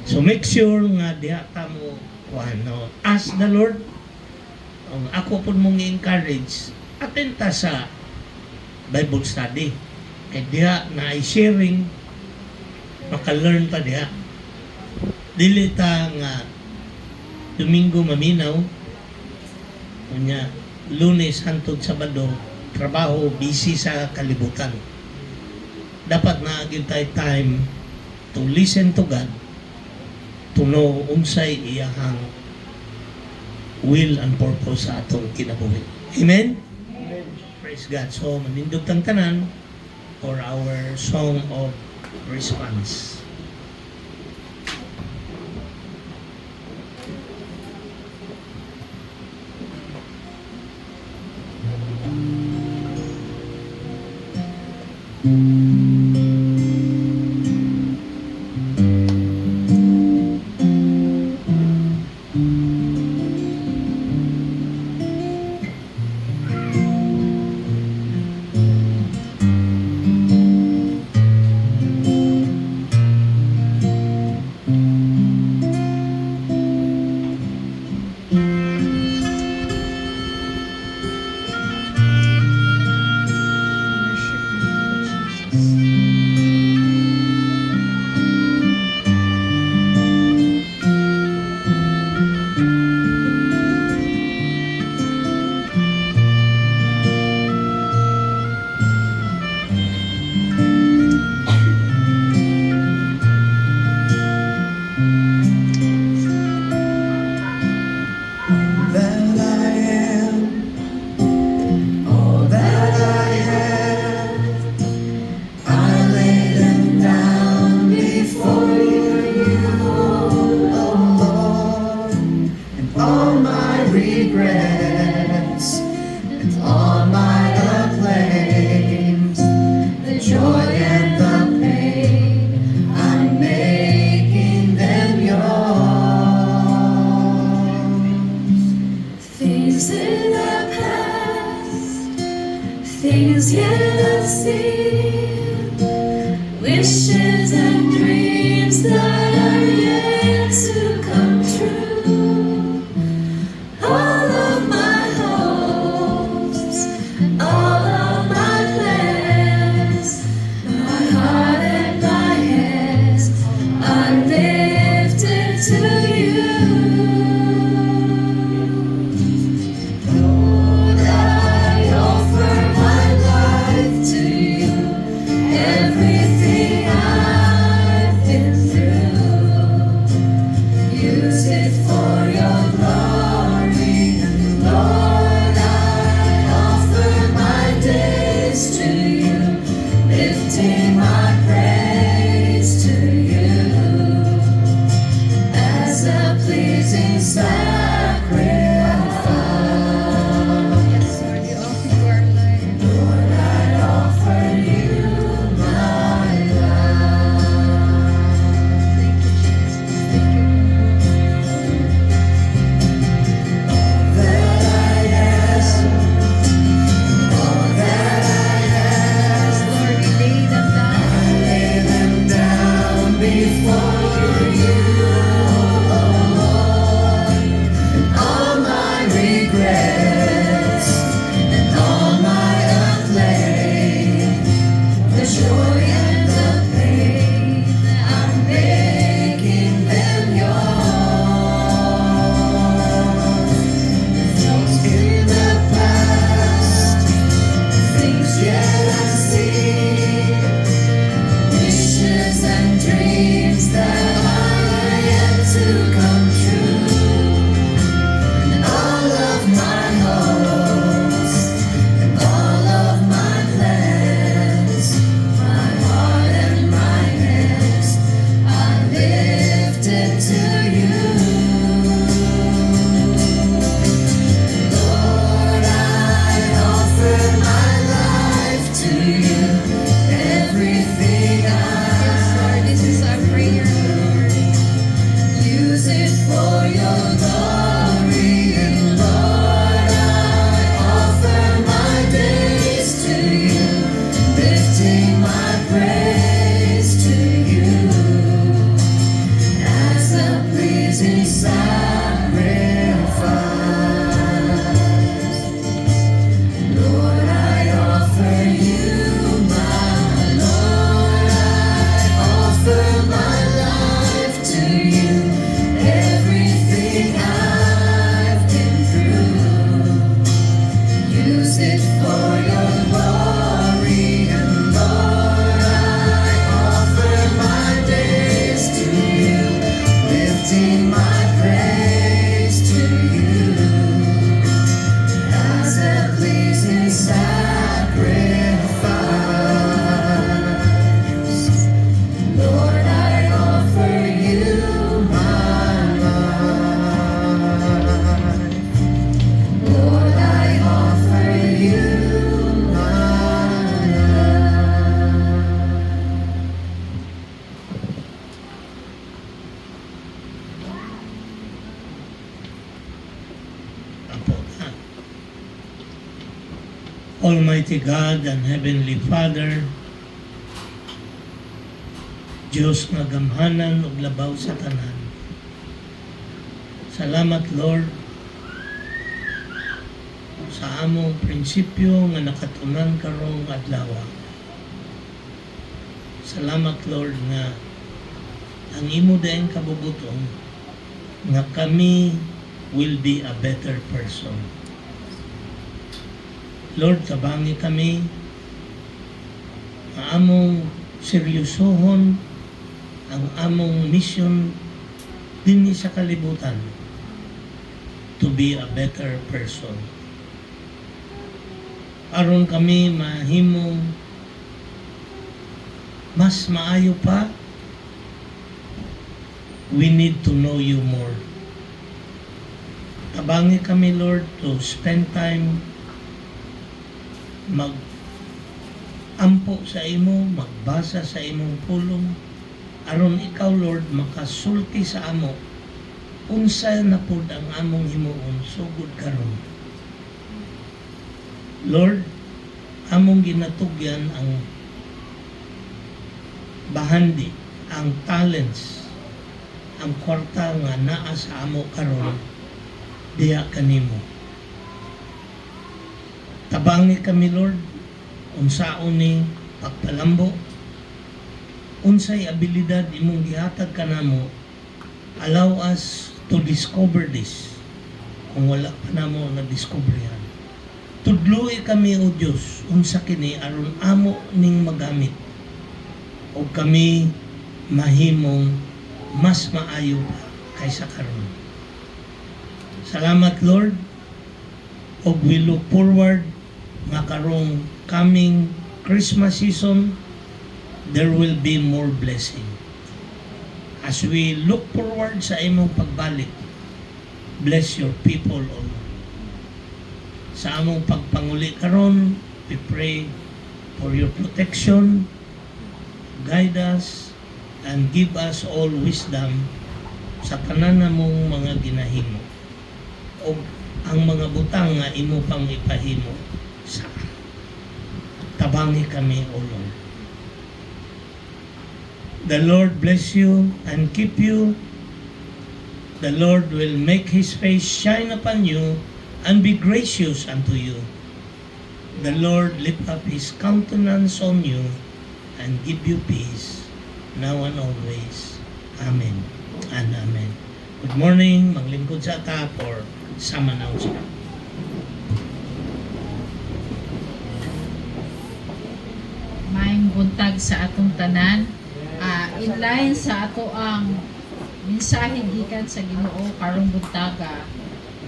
So make sure nga diha ka mo, ano, ask the Lord. Ako po mong i-encourage, atenta sa Bible study. Kaya diha na i-sharing, maka-learn ta diha. Dili ta nga Domingo maminaw, kunya Lunes hangtod Sabado, trabaho, busy sa kalibutan. Dapat na agad tayo time to listen to God, to know unsay iyahang will and purpose sa atong kinabuhi. Amen? Praise God. So, manindog tang tanan for our song of response. That I am, all that I have, I lay them down before you, oh Lord, and all my regrets, and all my acclaims, the joy and the pain, I'm making them yours. Things in the past, things yet unseen, wishes and dreams that are yet to come true. All of my hopes, all of my plans, my heart and my hands are lifted to you. Lord, I offer my life to you. Everything I've been through, Apo na. Almighty God and Heavenly Father, Diyos nga gamhanan ug labaw sa tanan. Salamat Lord sa among prinsipyo nga nakatunan karong adlaw. Salamat Lord nga ang imo dayon kabubuton nga kami will be a better person. Lord, tabangi kami nga among seryosohon ang among mission dinhi sa kalibutan to be a better person. Aron kami mahimong mas maayo pa, we need to know you more. Tabangi kami, Lord, to spend time mag-ampo sa imo, magbasa sa imong pulong, aron ikaw, Lord, makasulti sa amo unsa na pud ang among himuon sugod karon. Lord, among ginatugyan ang bahandi, ang talents, ang kwarta nga naa sa amo karon diha kanimo. Tabangi kami, Lord, unsaon ni pagpalambo, unsay abilidad imong gihatag kanamo, allow us to discover this kung wala pa namo na-discoveryan. Tudloy kami, O Diyos, unsa kini aron amo ning magamit o kami mahimong mas maayo pa kaysa karon. Salamat, Lord, o we look forward nga karong coming Christmas season, there will be more blessing. As we look forward sa imong pagbalik, bless your people, O Lord. Sa among pagpanguli karon, we pray for your protection, guide us, and give us all wisdom sa tanan namong mga ginahimo o ang mga butang nga imo pang ipahimo sa tabangi kami, O Lord. The Lord bless you and keep you. The Lord will make His face shine upon you and be gracious unto you. The Lord lift up His countenance on you and give you peace, now and always. Amen and amen. Good morning, maglingkod sa ta for some announcement. Maayong buntag sa atong tanan. In line sa ato ang mensahe gikan sa Ginoo karong buntaga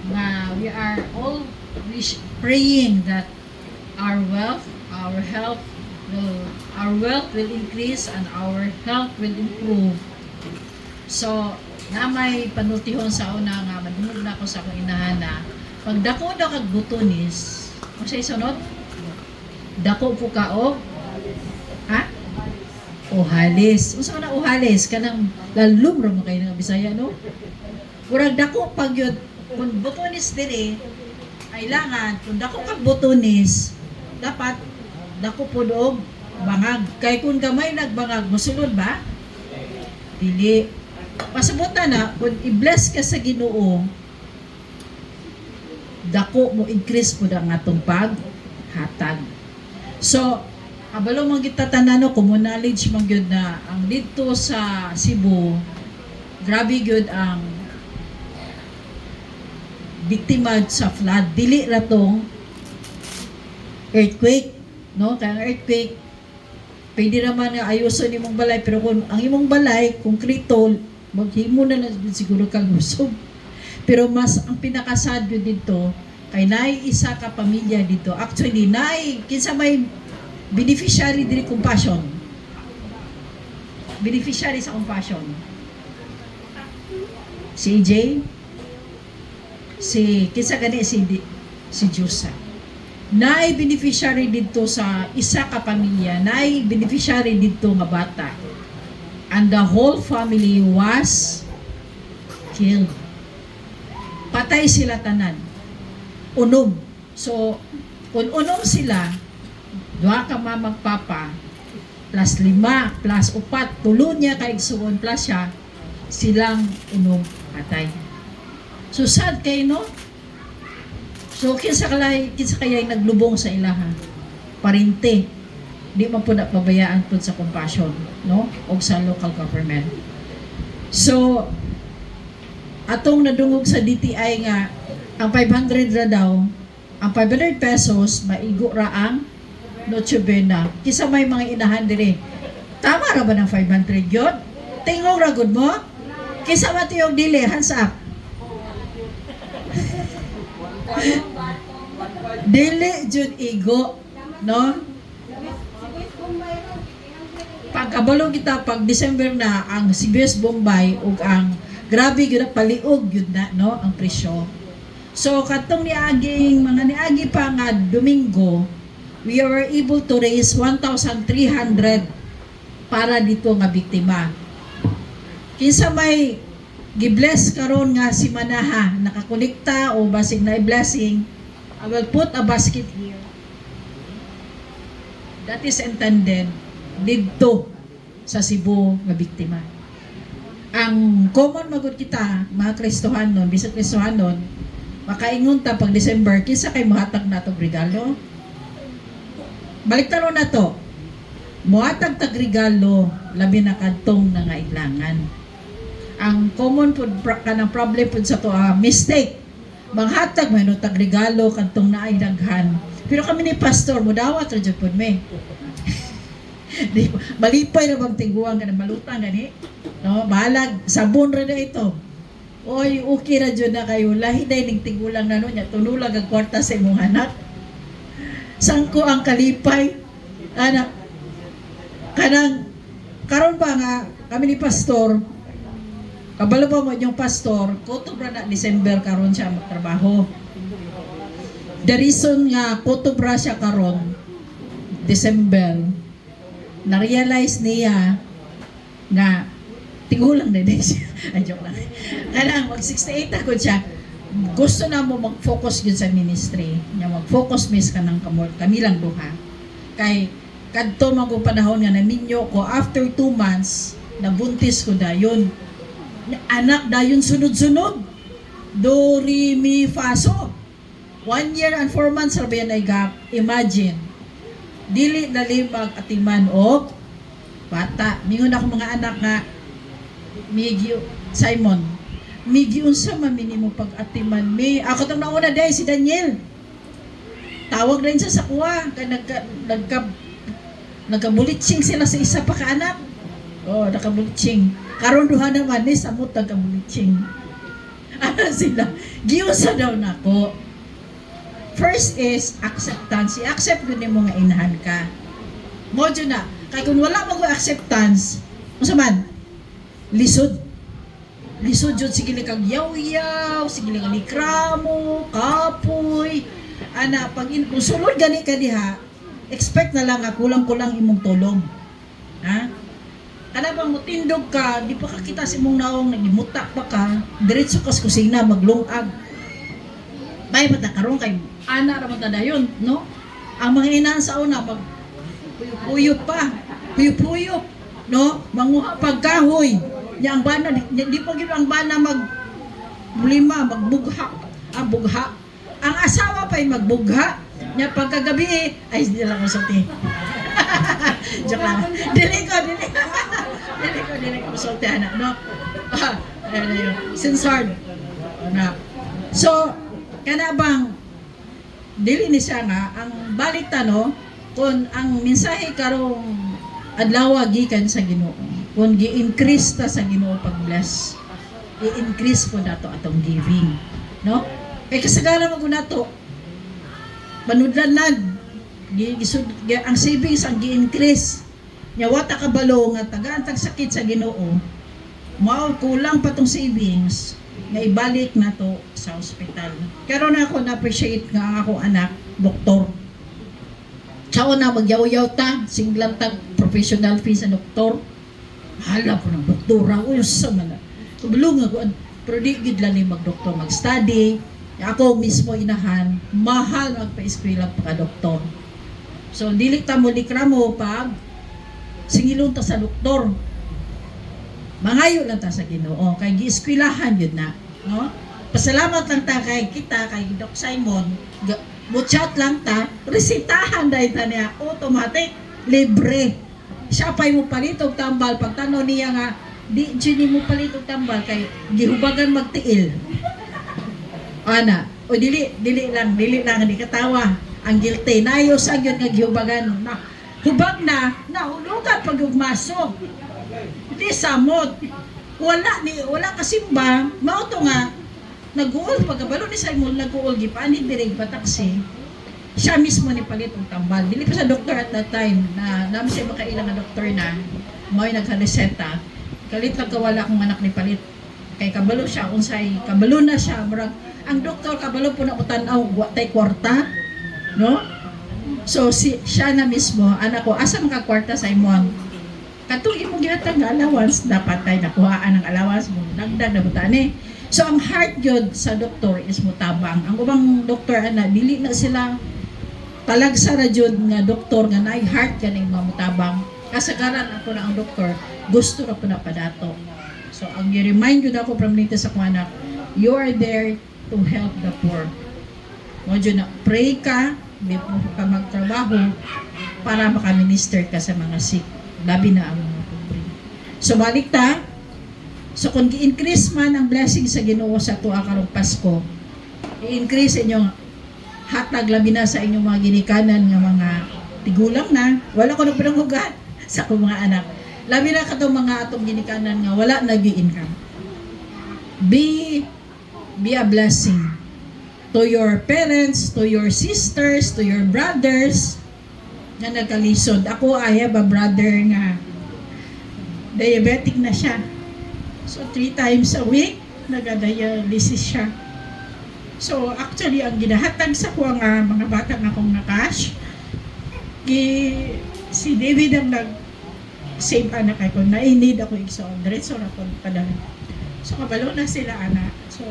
nga we are all praying that our wealth will increase and our health will improve. So na may panultihon sa una nga madungog na ako sa akong inahana, pag dako na kag butonis, o say sunod, dako po ka o uhalis. Unsa man ang uhalis? Kanang lalum ra mo kayo ng Bisaya, no? Murag dako pag yun, kung butonis diri, kailangan, kung dako kag butonis, dapat dako po doog bangag. Kay kung gamay nagbangag, musulod ba? Dili. Pasabutan na, kung i-bless ka sa Ginoo, dako mo increase po ang atong paghatag. So, abalo mong gitatanano, common knowledge mong gyud na ang dito sa Cebu, grabe gyud ang biktima sa flood. Dili ra tong earthquake, no? Kaya ang earthquake, pwede naman nga ayuson imong balay, pero kung ang imong balay, konkreto, maghimo na lang siguro kang usog. Pero mas ang pinakasad gyud dito, kay naay isa ka pamilya dito. Actually, naay kinsa may beneficiary diri compassion. Beneficiary sa compassion. Si EJ, si kinsa gani si Jusa. Naay beneficiary dito sa isa ka pamilya, naay beneficiary dito nga bata. And the whole family was killed. Patay sila tanan. unom. So, kung unom sila, duha ka magpapa, plus 5, plus 4, tulo niya kay igsuon, plus siya, silang unom atay. So, sad kay no? So, kinsa kaya naglubong sa ilaha? Parinte. Di man po napabayaan po sa compassion, no? O sa local government. So, atong nadungog sa DTI nga, ang 500 ra daw, ang 500 pesos, maigo ra ang Noche Buena. Kisa may mga inahan dire. Tama ra ba ng 500 yun? Tingong ra gud mo? Kisa matiyog dili, hands up. Dili jud igo, no? Pagkabalo kita pag December na ang CBS Bombay ug ang grabe gyud paliog gyud na no ang presyo. So katong niaging mga niagi pa nga Domingo, we were able to raise 1,300 para dito nga biktima. Kinsa may gibless karon nga si Manaha nakakonekta o basig na blessing, I will put a basket here. That is intended dito sa Cebu nga biktima. Ang common magud kita, mga Kristohanon, bisag Kristohanon, makaingon ta pag December, kinsa kay mohatag natong regalo? Baliktaro na to. Mohatag tag regalo, labi na kadtong nangailangan. Ang common pud kanang problem pud sa to, mistake. Manghatag man tag regalo kadtong naay daghan. Pero kami ni pastor, mudawat ra jud pud me. Malipay na bang tiguang ka na malutang gani? No, balag, sabon ra na ito. Oy, okay ra dyan na kayo. Lahi na yung tigulang na nun niya. Tunulag ang kwarta sa imong anak. Sangko ang kalipay. Anak. Karon pa nga, kami ni pastor, kabalo pa mo yung pastor, kutob ra na December karon siya magtrabaho. The reason nga kutob ra siya karon, December, na-realize niya nga tigulang na din siya. Ay, joke lang. Kaya mag-68 ako siya. Gusto na mo mag-focus yun sa ministry. Nga mag-focus mis ka ng kanilang duha. Kay kadto mga panahon nga naminyo ko, after 2 months, nabuntis ko dayon. Anak dayon sunod-sunod. Do, re, mi, fa, so. 1 year and 4 months sabi yan ay gap. Imagine. Dili nalimag atiman o bata. Mingon ako mga anak nga, Migyo, Simon, Migyo unsa man minimo pag-atiman mi. Ako tong nauna day si Daniel. Tawag rin siya sa kuha. Nagkabulitsing sila sa isa pa ka anak. Oh, nakabulitsing. Karon duha naman ni samot nagkabulitsing. Ano sila? Giyusa daw nako. First is acceptance. I-accept ko mo nga inahan ka. Modyo na. Kaya kung wala mag-acceptance, unsa man? Lisod. Lisod yun, sige li kag yaw-yaw, sige li kag likramo, kapoy. Ana, kung sulod gani ka diha, expect na lang nga kulang-kulang imong tulong. Ha? Ana bang mutindog ka, di pa kakita si mong naong, nagimuta pa ka, diretso kas kusina, maglungag. May matakaroon kay ana ra man dayon, no? Ang mga inahan sa una, puyop pa, puyop, no? Manguha pagkahoy. Nya ang bana di pa gyud ang bana magbugha, bugha. Ang asawa pa'y magbugha. Nya pagkagabi ay hindi lang usulti. Joke lang. Dili ko usulti anak, no? Censored. Na. So, kana bang dili ni siya nga ang balik no kung ang mensahe karong adlaw gikan sa Ginoo, kung gi-increase ta sa Ginoo pag-bless, i-increase po nato atong giving, no? Kay kasagaran mo nato manudlanan ang savings ang gi-increase nya wata kabalo nga tagaan tag sakit sa Ginoo, mao kulang pa tong savings nga ibalik nato sa ospital. Karon ako na-appreciate nga ang akong anak doktor. Sao na magyaw-yaw ta, singlang tag professional fee sa doktor. Hala po ng doktora, uy, sa man. Kabulong ako, pero di gid lang ni mag-doktor, mag-study, Ako mismo inahan, mahal magpa-eskwela pa ka doktor. So, dili ta mo likramo pag singilon ta sa doktor. Mangayo lang ta sa Ginoo kay gieskwilahan yun na, no? Pasalamat lang ta kay kita kay Doc Simon. Butchat lang ta, resitahan dahil ta niya automatic, libre. Siya pa'y mo palit og tambal pag tanong niya nga di gini mo palit og tambal kay gihubagan magtiil. Ana, o dili lang di katawa. Ang guilty nayo sa gyud nga gihubagan na hubag na nahulugan pag ugmasok. Di samot. Wala kasimba, mao to nga nag-uol pagkabalo ni Simon nag-uol gipani direk pataksi. Siya mismo ni palit og tambal. Dili pa sa doktor at that time na namin siya makailang nga doktor na mo'y nagka-reseta. Kalit lang kawala akong anak ni palit. Kay kabalo siya unsay kabalo na siya murag ang doktor kabalo po na utan-aw wa tay kwarta, no? So siya na mismo anak ko asa maka kwarta Simon. Katong imo gihatag nga allowance dapat tay nakuhaan ang allowance mo dagdag na butane. So ang heart jud sa doktor is mutabang. Ang ubang doktor ana dili na sila talagsa ra jud nga doktor nga nay heart kaning mamutabang. Kasagaran ako na ang doktor gusto ra po na padato. So ang i-remind jud ako from dito sa kuanak, you are there to help the poor. Mo jud na pray ka before ka magtrabaho para makaminister ka sa mga sick, labi na ang mga pobre. So balik ta. So kung gi-increase man ang blessing sa Ginoo sa tuwa karong Pasko, i-increase inyong hatag labi na sa inyong mga ginikanan nga mga tigulang na, wala ko na pinanghugat sa akong mga anak. Labi na katong mga atong ginikanan nga wala nag-i-income. Be a blessing to your parents, to your sisters, to your brothers na nagkalisod. Ako, I have a brother nga diabetic na siya. So, 3 times a week, nag-dialysis siya. So, actually, ang ginahatag sa ko nga mga bata nga akong nakash, si David ang nag-save anak ako, na-need ako igsoon, diretso na po padala. So, kabalo na sila, anak. So,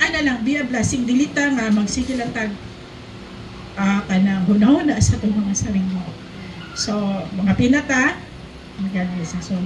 lang, be a blessing, dilita nga, magsige lang tag, kanang hunahuna sa itong mga sarili. So, mga pinata, mag-dialysis. So,